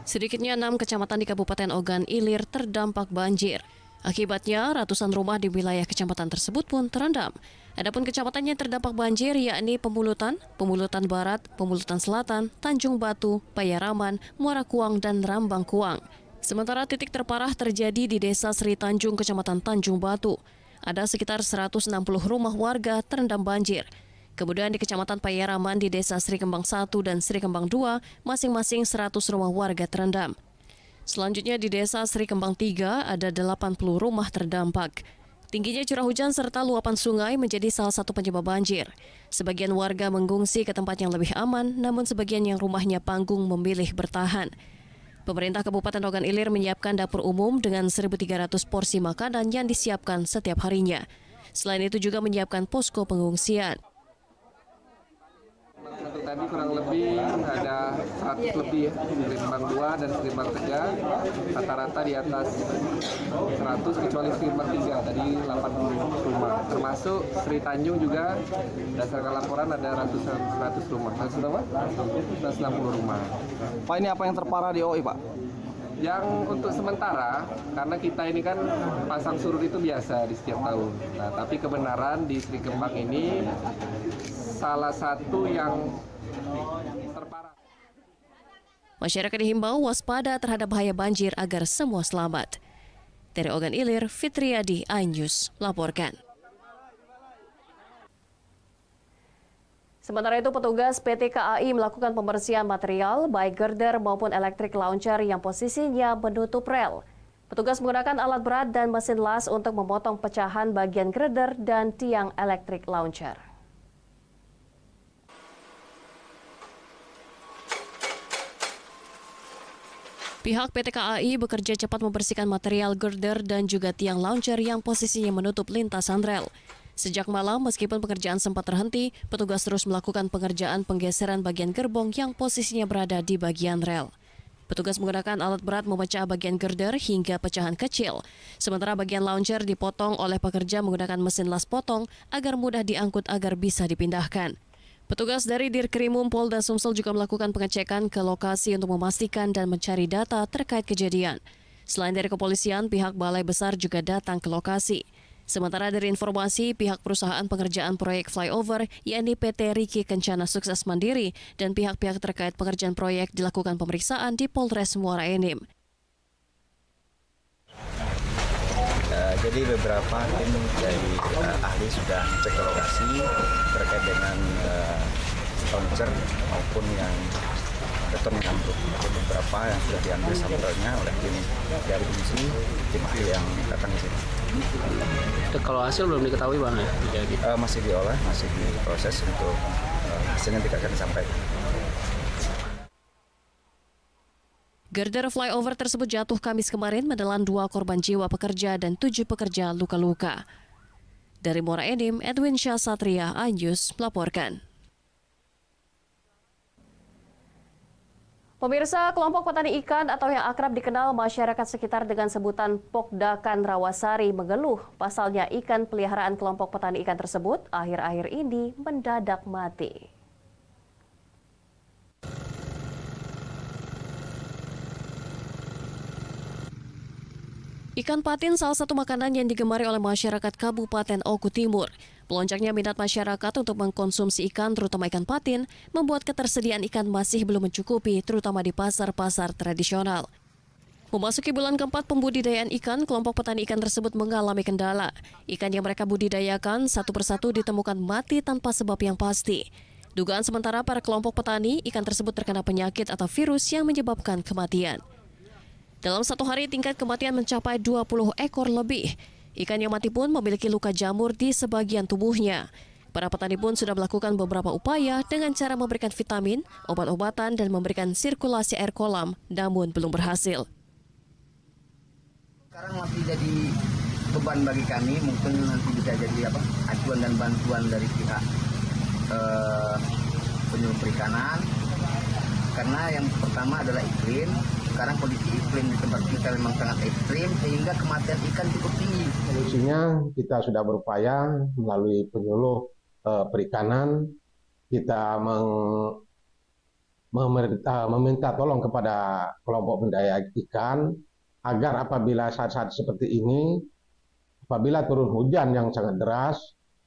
S17: Sedikitnya 6 kecamatan di Kabupaten Ogan Ilir terdampak banjir. Akibatnya ratusan rumah di wilayah kecamatan tersebut pun terendam. Adapun kecamatan yang terdampak banjir yakni Pemulutan, Pemulutan Barat, Pemulutan Selatan, Tanjung Batu, Payaraman, Muara Kuang, dan Rambang Kuang. Sementara titik terparah terjadi di Desa Sri Tanjung, Kecamatan Tanjung Batu. Ada sekitar 160 rumah warga terendam banjir. Kemudian di Kecamatan Payaraman di Desa Sri Kembang 1 dan Sri Kembang 2, masing-masing 100 rumah warga terendam. Selanjutnya di Desa Sri Kembang 3 ada 80 rumah terdampak. Tingginya curah hujan serta luapan sungai menjadi salah satu penyebab banjir. Sebagian warga mengungsi ke tempat yang lebih aman, namun sebagian yang rumahnya panggung memilih bertahan. Pemerintah Kabupaten Ogan Ilir menyiapkan dapur umum dengan 1.300 porsi makanan yang disiapkan setiap harinya. Selain itu juga menyiapkan posko pengungsian.
S3: Untuk tadi kurang lebih ada 100 lebih ya, Skrimbang 2 dan Skrimbang 3, rata-rata di atas 100 kecuali Skrimbang 3, tadi 80 rumah. Termasuk Sri Tanjung juga, berdasarkan laporan ada ratus rumah. 160 rumah.
S7: Pak, ini apa yang terparah di OI, Pak?
S3: Yang untuk sementara, karena kita ini kan pasang surut itu biasa di setiap tahun. Nah, tapi kebenaran di Sri Kembang ini salah satu yang terparah.
S17: Masyarakat dihimbau waspada terhadap bahaya banjir agar semua selamat. Dari Ogan Ilir, Fitriadi, iNews laporkan. Sementara itu, petugas PT KAI melakukan pembersihan material baik girder maupun electric launcher yang posisinya menutup rel. Petugas menggunakan alat berat dan mesin las untuk memotong pecahan bagian girder dan tiang electric launcher. Pihak PT KAI bekerja cepat membersihkan material girder dan juga tiang launcher yang posisinya menutup lintasan rel. Sejak malam, meskipun pekerjaan sempat terhenti, petugas terus melakukan pengerjaan penggeseran bagian gerbong yang posisinya berada di bagian rel. Petugas menggunakan alat berat memecah bagian girder hingga pecahan kecil. Sementara bagian launcher dipotong oleh pekerja menggunakan mesin las potong agar mudah diangkut agar bisa dipindahkan. Petugas dari Dirkrimum Polda Sumsel juga melakukan pengecekan ke lokasi untuk memastikan dan mencari data terkait kejadian. Selain dari kepolisian, pihak Balai Besar juga datang ke lokasi. Sementara dari informasi, pihak perusahaan pengerjaan proyek flyover, yakni PT Riki Kencana Sukses Mandiri, dan pihak-pihak terkait pengerjaan proyek dilakukan pemeriksaan di Polres Muara Enim.
S18: Jadi beberapa tim dari ahli sudah cek ke lokasi terkait dengan launcher maupun yang beton yang ambruk. Ada beberapa yang sudah diambil sampelnya oleh tim dari komisi, tim ahli yang datang ke sini.
S6: Kalau hasil belum diketahui, Bang, ya?
S18: Masih diolah, masih diproses untuk hasilnya tidak akan disampaikan.
S17: Girder flyover tersebut jatuh Kamis kemarin menelan 2 korban jiwa pekerja dan 7 pekerja luka-luka. Dari Muara Enim, Edwin Syah Satria, iNews melaporkan. Pemirsa, kelompok petani ikan atau yang akrab dikenal masyarakat sekitar dengan sebutan Pokdakan Rawasari mengeluh pasalnya ikan peliharaan kelompok petani ikan tersebut akhir-akhir ini mendadak mati. Ikan patin salah satu makanan yang digemari oleh masyarakat Kabupaten Oku Timur. Pelonjaknya minat masyarakat untuk mengkonsumsi ikan, terutama ikan patin, membuat ketersediaan ikan masih belum mencukupi, terutama di pasar-pasar tradisional. Memasuki bulan keempat pembudidayaan ikan, kelompok petani ikan tersebut mengalami kendala. Ikan yang mereka budidayakan satu persatu ditemukan mati tanpa sebab yang pasti. Dugaan sementara para kelompok petani, ikan tersebut terkena penyakit atau virus yang menyebabkan kematian. Dalam satu hari, tingkat kematian mencapai 20 ekor lebih. Ikan yang mati pun memiliki luka jamur di sebagian tubuhnya. Para petani pun sudah melakukan beberapa upaya dengan cara memberikan vitamin, obat-obatan, dan memberikan sirkulasi air kolam, namun belum berhasil.
S19: Sekarang masih jadi beban bagi kami, mungkin nanti bisa jadi acuan dan bantuan dari pihak penyuluh perikanan. Karena yang pertama adalah iklim. Sekarang kondisi iklim di tempat kita memang sangat ekstrim sehingga kematian ikan cukup tinggi.
S20: Solusinya kita sudah berupaya melalui penyuluh perikanan, kita meminta tolong kepada kelompok budidaya ikan agar apabila saat-saat seperti ini, apabila turun hujan yang sangat deras,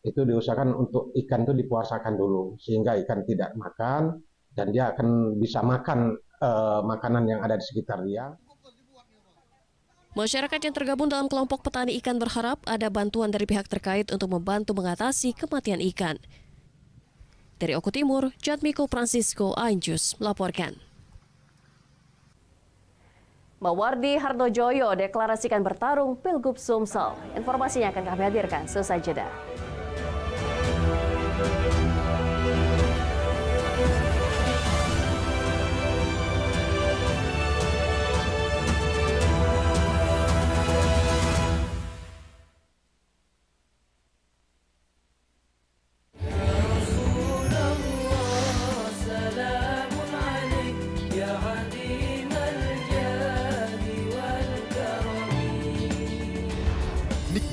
S20: itu diusahakan untuk ikan itu dipuasakan dulu sehingga ikan tidak makan dan dia akan bisa makan makanan yang ada di sekitar dia.
S17: Masyarakat yang tergabung dalam kelompok petani ikan berharap ada bantuan dari pihak terkait untuk membantu mengatasi kematian ikan. Dari Oku Timur, Jatmiko Francisco, iNews melaporkan. Mawardi Hardojoyo deklarasikan bertarung Pilgub Sumsel. Informasinya akan kami hadirkan selesai jeda.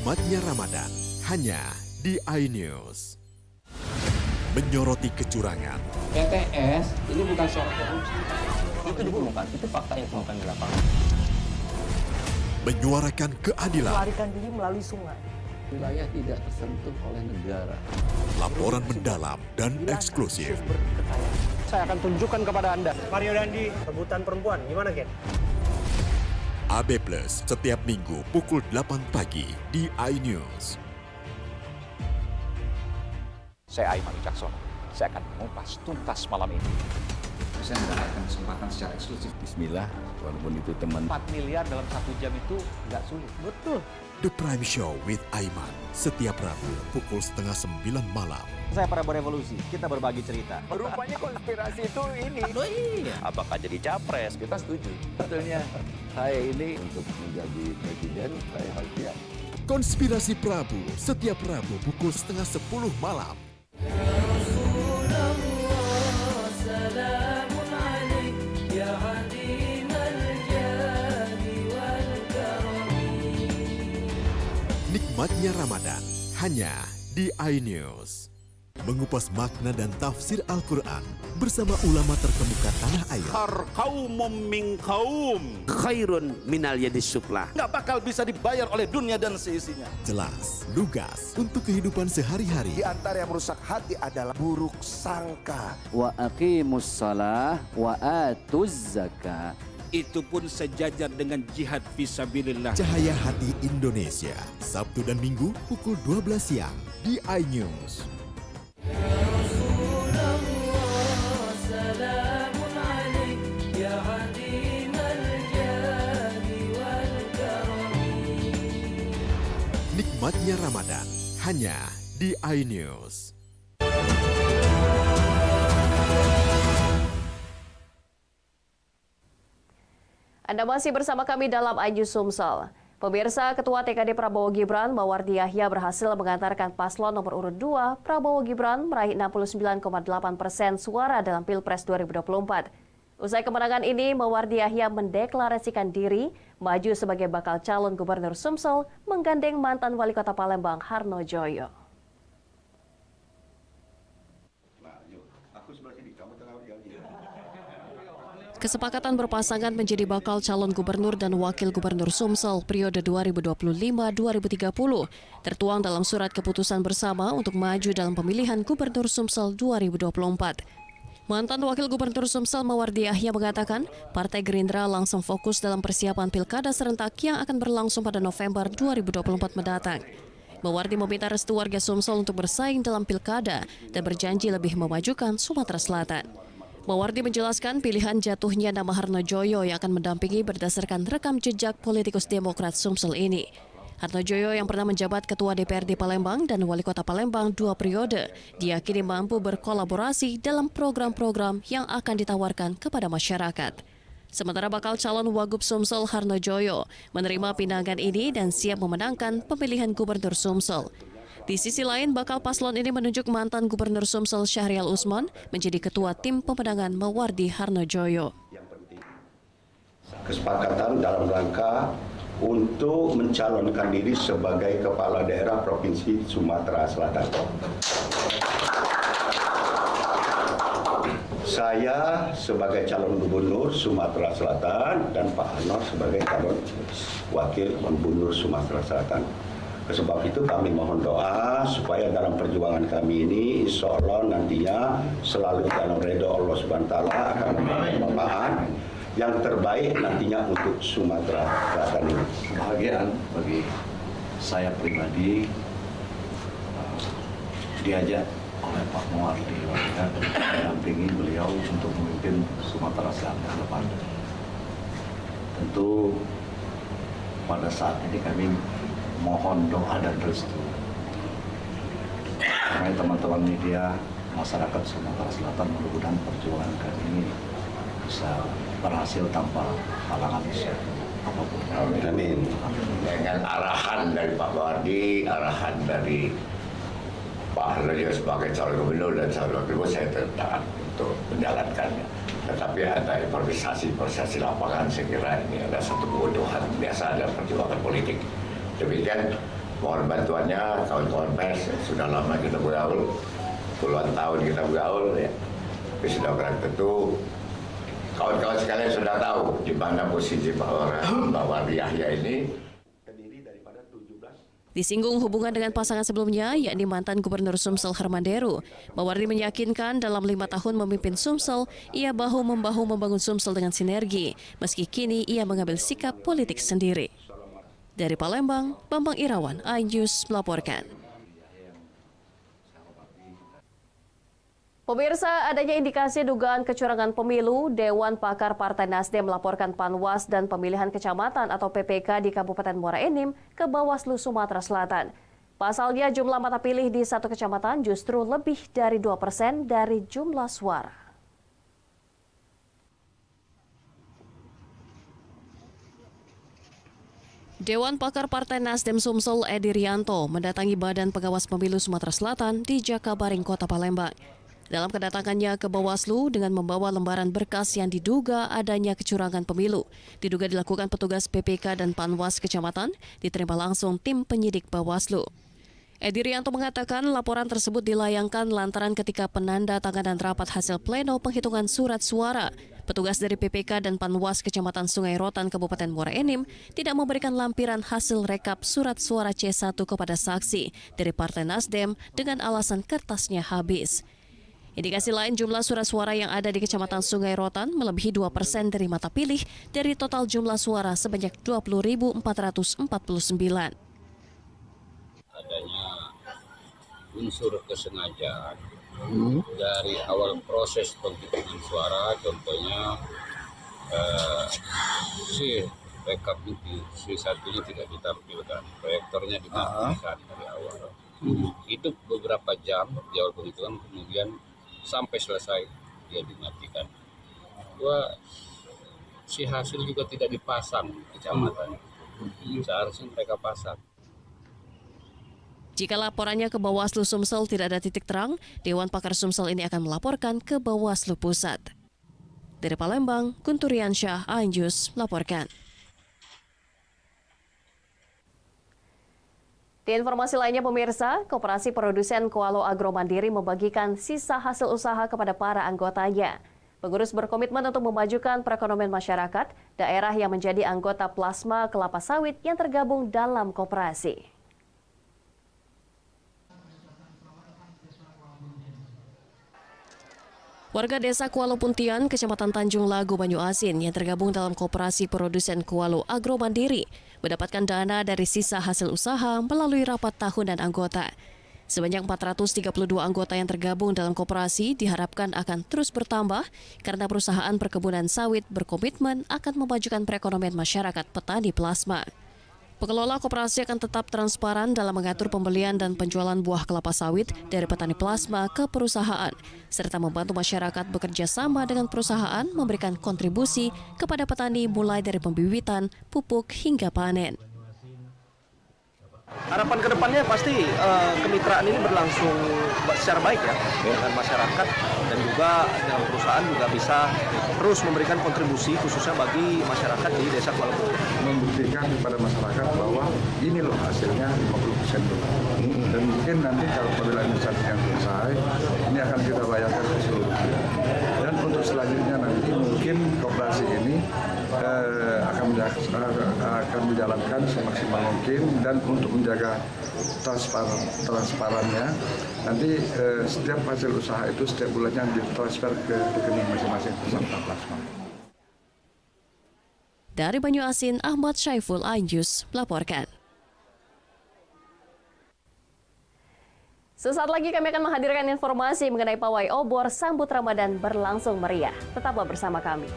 S8: Nikmatnya Ramadan hanya di iNews. Menyoroti kecurangan.
S3: PTS ini bukan soal korupsi. Itu ditemukan, itu fakta yang ditemukan di lapangan.
S8: Menyuarakan keadilan.
S1: Melarikan diri melalui sungai.
S13: Wilayah tidak tersentuh oleh negara.
S8: Laporan mendalam dan eksklusif.
S7: Saya akan tunjukkan kepada Anda. Mario Dandi, rebutan perempuan. Gimana, Ken?
S8: AB Plus setiap minggu pukul 8 pagi di iNews.
S9: Saya Aiman Wicaksono. Saya akan mengupas tuntas malam ini.
S3: Saya mendapatkan kesempatan secara eksklusif.
S13: Bismillah, walaupun itu teman.
S9: 4 miliar dalam 1 jam itu nggak sulit.
S1: Betul.
S8: The Prime Show with Aiman setiap Rabu pukul 8:30 malam.
S9: Saya Prabowo Revolusi, kita berbagi cerita.
S13: Rupanya konspirasi itu ini.
S9: Oh iya. Apakah jadi capres?
S13: Kita setuju. Sebetulnya saya ini untuk menjadi presiden, saya harus siap.
S8: Konspirasi Prabu setiap Rabu pukul 9:30 malam. Nikmatnya Ramadan hanya di iNews. Mengupas makna dan tafsir Al-Quran bersama ulama terkemuka tanah air.
S12: Kaumum min kaum khairun minal yadis sufla. Nggak bakal bisa dibayar oleh dunia dan seisinya.
S8: Jelas, lugas untuk kehidupan sehari-hari.
S29: Di antara yang merusak hati adalah buruk sangka.
S14: Wa aqimus shalah wa atuz zakah.
S12: Itu pun sejajar dengan jihad fisabilillah.
S8: Cahaya Hati Indonesia, Sabtu dan Minggu pukul 12 siang di iNews. Nikmatnya Ramadan hanya di iNews.
S17: Anda masih bersama kami dalam iNews Sumsel. Pemirsa, Ketua TKD Prabowo Gibran, Mawardi Yahya berhasil mengantarkan paslon nomor urut 2, Prabowo Gibran, meraih 69,8% suara dalam Pilpres 2024. Usai kemenangan ini, Mawardi Yahya mendeklarasikan diri maju sebagai bakal calon gubernur Sumsel, menggandeng mantan wali kota Palembang, Harno Joyo. Kesepakatan berpasangan menjadi bakal calon gubernur dan wakil gubernur Sumsel periode 2025-2030 tertuang dalam surat keputusan bersama untuk maju dalam pemilihan gubernur Sumsel 2024. Mantan wakil gubernur Sumsel Mawardi Yahya mengatakan Partai Gerindra langsung fokus dalam persiapan pilkada serentak yang akan berlangsung pada November 2024 mendatang. Mawardi meminta restu warga Sumsel untuk bersaing dalam pilkada dan berjanji lebih memajukan Sumatera Selatan. Mawardi menjelaskan pilihan jatuhnya nama Harno Joyo yang akan mendampingi berdasarkan rekam jejak politikus Demokrat Sumsel ini. Harno Joyo yang pernah menjabat Ketua DPRD Palembang dan Wali Kota Palembang 2 periode, diyakini mampu berkolaborasi dalam program-program yang akan ditawarkan kepada masyarakat. Sementara bakal calon Wagub Sumsel Harno Joyo menerima pinangan ini dan siap memenangkan pemilihan Gubernur Sumsel. Di sisi lain, bakal paslon ini menunjuk mantan Gubernur Sumsel Syahrial Usman menjadi ketua tim pemenangan Mawardi Harno Joyo.
S11: Kesepakatan dalam rangka untuk mencalonkan diri sebagai Kepala Daerah Provinsi Sumatera Selatan. Saya sebagai calon gubernur Sumatera Selatan dan Pak Harno sebagai calon wakil gubernur Sumatera Selatan. Sebab itu kami mohon doa supaya dalam perjuangan kami ini insya Allah nantinya selalu dalam ridho Allah Subhanahu wa taala akan memberikan yang terbaik nantinya untuk Sumatera Selatan ini.
S30: Kebahagiaan bagi saya pribadi diajak oleh Pak Mawardi mendampingi beliau untuk memimpin Sumatera Selatan ke depan. Tentu pada saat ini kami mohon doa dan restu. Karena teman-teman media, masyarakat Sumatera Selatan mudah-mudahan perjuangan kami ini bisa berhasil tanpa halangan apapun.
S11: Amin.
S30: Dengan arahan dari Pak Mawardi, arahan dari Pak Harno juga sebagai calon gubernur dan calon wakil gubernur, saya tetap untuk menjalankannya. Tetapi ada improvisasi lapangan, saya kira ini ada satu kebodohan biasa dalam perjuangan politik. Demikian mohon bantuannya kawan-kawan pers. Sudah lama kita bergaul, puluhan tahun kita bergaul ya. Tapi sudah berarti tentu kawan-kawan sekalian sudah tahu di mana posisi Pak Wardi Yahya ini.
S17: Disinggung hubungan dengan pasangan sebelumnya, yakni mantan Gubernur Sumsel Herman Deru. Mawardi meyakinkan dalam 5 tahun memimpin Sumsel, ia bahu-membahu membangun Sumsel dengan sinergi, meski kini ia mengambil sikap politik sendiri. Dari Palembang, Bambang Irawan, iNews melaporkan. Pemirsa, adanya indikasi dugaan kecurangan pemilu, Dewan Pakar Partai Nasdem melaporkan Panwas dan Pemilihan Kecamatan atau PPK di Kabupaten Muara Enim ke Bawaslu Sumatera Selatan. Pasalnya jumlah mata pilih di satu kecamatan justru lebih dari 2% dari jumlah suara. Dewan Pakar Partai Nasdem Sumsel Edi Rianto mendatangi Badan Pengawas Pemilu Sumatera Selatan di Jakabaring, Kota Palembang. Dalam kedatangannya ke Bawaslu dengan membawa lembaran berkas yang diduga adanya kecurangan pemilu, diduga dilakukan petugas PPK dan Panwas Kecamatan, diterima langsung tim penyidik Bawaslu. Edi Rianto mengatakan laporan tersebut dilayangkan lantaran ketika penanda tanganan rapat hasil pleno penghitungan surat suara, petugas dari PPK dan Panwas Kecamatan Sungai Rotan Kabupaten Muara Enim tidak memberikan lampiran hasil rekap surat suara C1 kepada saksi dari Partai Nasdem dengan alasan kertasnya habis. Indikasi lain, jumlah surat suara yang ada di Kecamatan Sungai Rotan melebihi 2% dari mata pilih dari total jumlah suara sebanyak 20.449.
S1: Adanya unsur kesengajaan dari awal proses penghitungan suara, contohnya si rekap itu si satunya tidak ditampilkan, proyektornya dimatikan dari awal. Itu beberapa jam di awal penghitungan, kemudian sampai selesai dia dimatikan. Si hasil juga tidak dipasang di kecamatan. Seharusnya mereka pasang.
S17: Jika laporannya ke Bawaslu Sumsel tidak ada titik terang, Dewan Pakar Sumsel ini akan melaporkan ke Bawaslu Pusat. Dari Palembang, Kunturiansyah, iNews melaporkan. Di informasi lainnya pemirsa, Koperasi Produsen Kualo Agro Mandiri membagikan sisa hasil usaha kepada para anggotanya. Pengurus berkomitmen untuk memajukan perekonomian masyarakat, daerah yang menjadi anggota plasma kelapa sawit yang tergabung dalam koperasi. Warga desa Kualo Puntian, Kecamatan Tanjung Lagu, Banyuasin yang tergabung dalam Koperasi Produsen Kualo Agro Mandiri mendapatkan dana dari sisa hasil usaha melalui rapat tahunan anggota. Sebanyak 432 anggota yang tergabung dalam koperasi diharapkan akan terus bertambah karena perusahaan perkebunan sawit berkomitmen akan memajukan perekonomian masyarakat petani plasma. Pengelola koperasi akan tetap transparan dalam mengatur pembelian dan penjualan buah kelapa sawit dari petani plasma ke perusahaan, serta membantu masyarakat bekerja sama dengan perusahaan memberikan kontribusi kepada petani mulai dari pembibitan, pupuk, hingga panen.
S7: Harapan kedepannya pasti kemitraan ini berlangsung secara baik ya dengan masyarakat dan juga dengan perusahaan juga bisa terus memberikan kontribusi khususnya bagi masyarakat di desa Kuala Puntian.
S15: Membuktikan kepada masyarakat bahwa ini loh hasilnya 50% loh. Dan mungkin nanti kalau apabila inisiatif yang selesai, ini akan kita bayarkan ke seluruhnya. Dan untuk selanjutnya nanti mungkin koperasi ini akan dijalankan semaksimal mungkin, dan untuk menjaga transparannya nanti setiap hasil usaha itu setiap bulannya ditransfer ke rekening masing-masing peserta plasma.
S17: Dari Banyuasin, Ahmad Syaiful, iNews melaporkan. Sesaat lagi kami akan menghadirkan informasi mengenai pawai obor sambut Ramadan berlangsung meriah. Tetaplah bersama kami.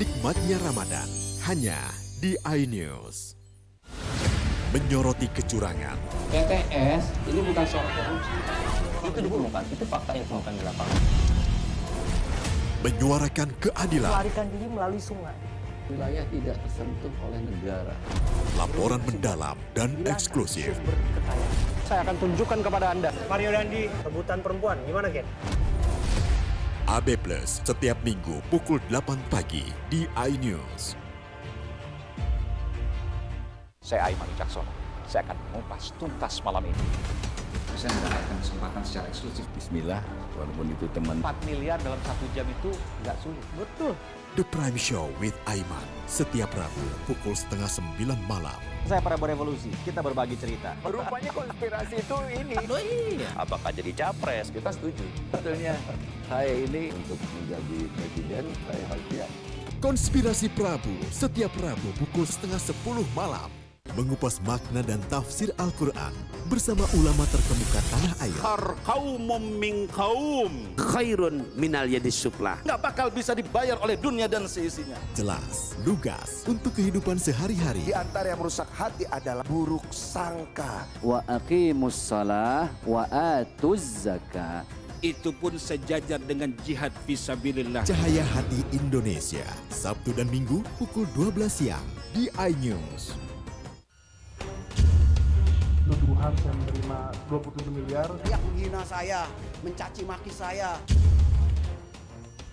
S8: Nikmatnya Ramadan hanya di iNews. menyoroti kecurangan,
S6: PTS ini bukan soal korupsi. Itu ditemukan, itu fakta yang ditemukan di lapangan.
S8: menyuarakan keadilan,
S2: melarikan diri melalui sungai.
S13: Wilayah tidak tersentuh oleh negara.
S8: laporan mendalam dan eksklusif.
S7: Saya akan tunjukkan kepada Anda. Mario Dandi, rebutan perempuan. Gimana, Gen?
S8: AB Plus setiap minggu pukul 8 pagi di iNews.
S9: Saya Aiman Wicaksono. Saya akan mengupas tuntas malam ini.
S18: Saya mendapatkan kesempatan secara eksklusif.
S13: Bismillah, walaupun itu teman.
S9: 4 miliar dalam 1 jam itu nggak sulit.
S2: Betul.
S8: The Prime Show with Aiman setiap Rabu pukul 8:30 malam.
S7: Saya Prabowo Revolusi. Kita berbagi cerita.
S9: Rupanya konspirasi itu ini.
S13: Oh iya.
S9: Apakah jadi capres?
S13: Kita setuju. Sebetulnya saya ini untuk menjadi presiden, saya harus siap.
S8: Konspirasi Prabu setiap Rabu pukul 9:30 malam. Mengupas makna dan tafsir Al-Quran bersama ulama terkemuka tanah air.
S12: Kaumum min kaum khairun minal yadis sufla. Nggak bakal bisa dibayar oleh dunia dan seisinya.
S8: Jelas, lugas untuk kehidupan sehari-hari.
S29: Di antara yang merusak hati adalah buruk sangka.
S14: Wa aqimus shalah wa atuz zakah.
S12: Itu pun sejajar dengan jihad fisabilillah.
S8: Cahaya Hati Indonesia, Sabtu dan Minggu pukul 12 siang di iNews.
S5: Tuduhan saya menerima 27 miliar.
S21: Yang menghina saya, mencaci maki saya.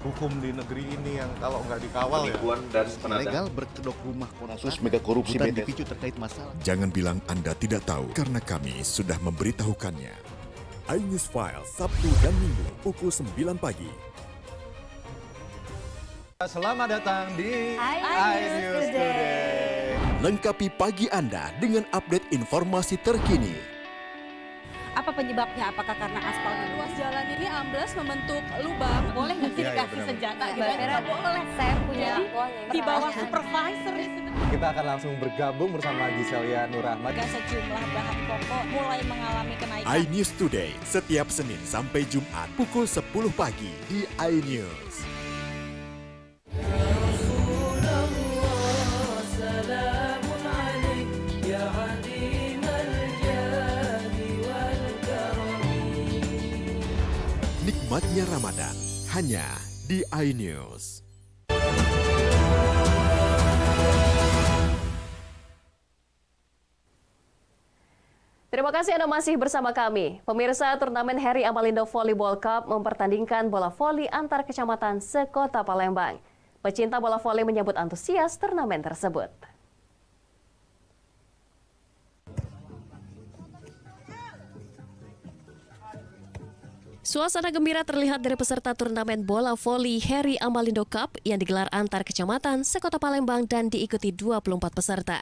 S22: Hukum di negeri ini yang kalau nggak dikawal penipuan dan
S23: ilegal berkedok rumah
S22: kasus mega korupsi
S23: dipicu terkait masalah.
S8: Jangan bilang Anda tidak tahu karena kami sudah memberitahukannya. iNews File Sabtu dan Minggu pukul 9 pagi.
S24: Selamat datang di iNews Today.
S8: Lengkapi pagi Anda dengan update informasi terkini.
S25: Apa penyebabnya? Apakah karena aspalnya? Ruas jalan ini amblas membentuk lubang. Boleh nggak sih dikasih senjata? Nggak boleh. Saya punya di bawah supervisor.
S24: Kita akan langsung bergabung bersama Giselia Nurahmat.
S25: Sejumlah bahan pokok mulai mengalami kenaikan.
S8: iNews Today setiap Senin sampai Jumat pukul 10 pagi di iNews. Nikmatnya Ramadan hanya di iNews.
S17: Terima kasih Anda masih bersama kami. Pemirsa, turnamen Heri Amalindo Volleyball Cup mempertandingkan bola voli antar kecamatan sekota Palembang. Pecinta bola voli menyambut antusias turnamen tersebut. Suasana gembira terlihat dari peserta turnamen bola voli Heri Amalindo Cup yang digelar antar kecamatan sekota Palembang dan diikuti 24 peserta.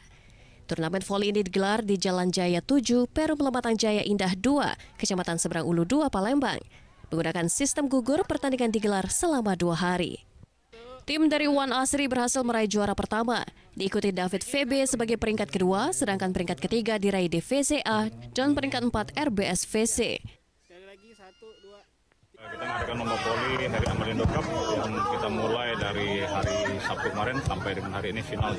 S17: Turnamen voli ini digelar di Jalan Jaya 7, Perum Lematang Jaya Indah 2, Kecamatan Seberang Ulu 2, Palembang. Menggunakan sistem gugur, pertandingan digelar selama 2 hari. Tim dari Wan Asri berhasil meraih juara pertama, diikuti David VB sebagai peringkat kedua, sedangkan peringkat ketiga diraih DVCA dan peringkat 4 RBSVC.
S26: Kita mengadakan lomba voli Heri Amalindo Cup yang kita mulai dari hari Sabtu kemarin sampai dengan hari ini final.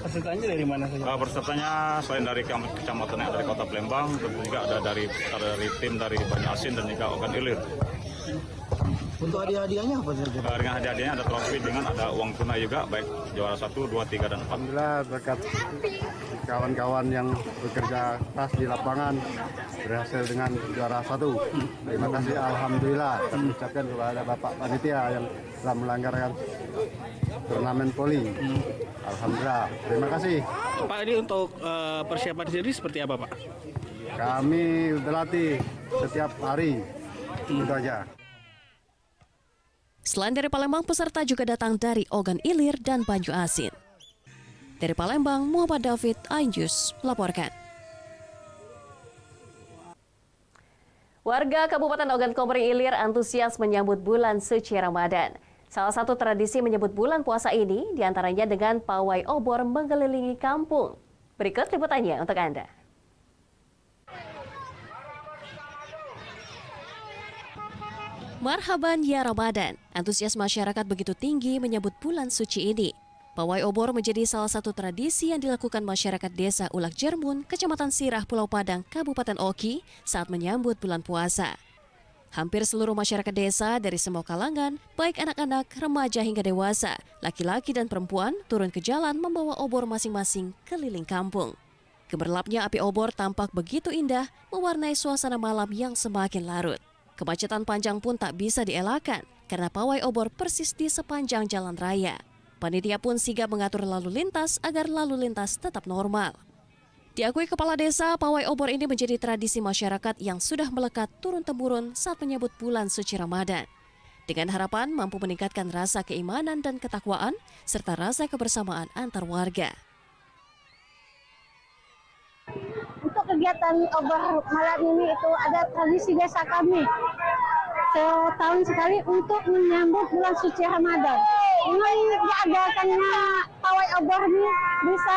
S24: Pesertanya dari mana saja?
S26: Pesertanya selain dari kecamatan yang ada di Kota Palembang, tentu juga ada dari tim dari Banyasin dan juga Ogan Ilir.
S2: Untuk hadiah-hadiahnya apa saja?
S26: Dengan hadiah-hadiahnya ada trofi dengan ada uang tunai juga, baik juara 1, 2, 3, dan 4.
S5: Alhamdulillah berkat kawan-kawan yang bekerja keras di lapangan berhasil dengan juara 1. Terima kasih, alhamdulillah. Kami ucapkan kepada Bapak Panitia yang telah melanggarkan turnamen voli. Alhamdulillah, terima kasih.
S24: Pak, ini untuk persiapan sendiri seperti apa, Pak?
S5: Kami berlatih setiap hari, itu aja.
S17: Selain dari Palembang, peserta juga datang dari Ogan Ilir dan Banyu Asin. Dari Palembang, Muhammad David, iNews melaporkan. Warga Kabupaten Ogan Komering Ilir antusias menyambut bulan suci Ramadan. Salah satu tradisi menyebut bulan puasa ini diantaranya dengan pawai obor mengelilingi kampung. Berikut liputannya untuk Anda. Marhaban ya Ramadan, antusias masyarakat begitu tinggi menyambut bulan suci ini. Pawai obor menjadi salah satu tradisi yang dilakukan masyarakat desa Ulak Jermun, Kecamatan Sirah, Pulau Padang, Kabupaten Oki saat menyambut bulan puasa. Hampir seluruh masyarakat desa dari semua kalangan, baik anak-anak, remaja hingga dewasa, laki-laki dan perempuan turun ke jalan membawa obor masing-masing keliling kampung. Gemerlapnya api obor tampak begitu indah, mewarnai suasana malam yang semakin larut. Kemacetan panjang pun tak bisa dielakkan karena pawai obor persis di sepanjang jalan raya. Panitia pun sigap mengatur lalu lintas agar lalu lintas tetap normal. Diakui kepala desa, pawai obor ini menjadi tradisi masyarakat yang sudah melekat turun-temurun saat menyambut bulan suci Ramadan. Dengan harapan mampu meningkatkan rasa keimanan dan ketakwaan, serta rasa kebersamaan antar warga.
S3: Untuk kegiatan obor malam ini itu ada tradisi desa kami. Setahun sekali untuk menyambut bulan suci Ramadan. Dengan diadakannya pawai obor ini bisa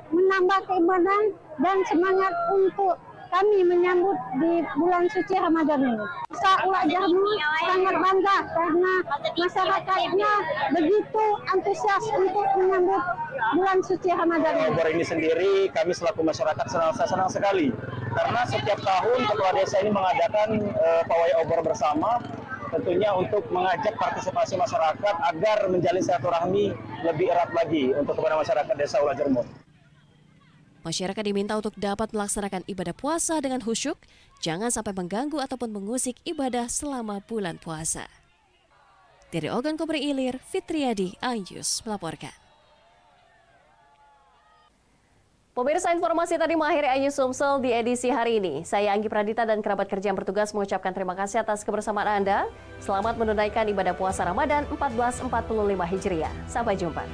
S3: menambah keimanan dan semangat untuk kami menyambut di bulan suci Ramadan ini. Desa Ulak Jermun sangat bangga karena masyarakatnya begitu antusias untuk menyambut bulan suci Ramadan ini.
S7: Obor ini sendiri kami selaku masyarakat senang sekali karena setiap tahun kepala desa ini mengadakan pawai obor bersama, tentunya untuk mengajak partisipasi masyarakat agar menjalin silaturahmi lebih erat lagi untuk kepada masyarakat desa Ulak Jermun.
S17: Masyarakat diminta untuk dapat melaksanakan ibadah puasa dengan khusyuk, jangan sampai mengganggu ataupun mengusik ibadah selama bulan puasa. Dari Ogan Komering Ilir, Fitriadi, Ayus melaporkan. Pemirsa, informasi tadi mengakhiri Ayus Sumsel di edisi hari ini. Saya Anggi Pradita dan kerabat kerja yang bertugas mengucapkan terima kasih atas kebersamaan Anda. Selamat menunaikan ibadah puasa Ramadan 1445 Hijriah. Sampai jumpa.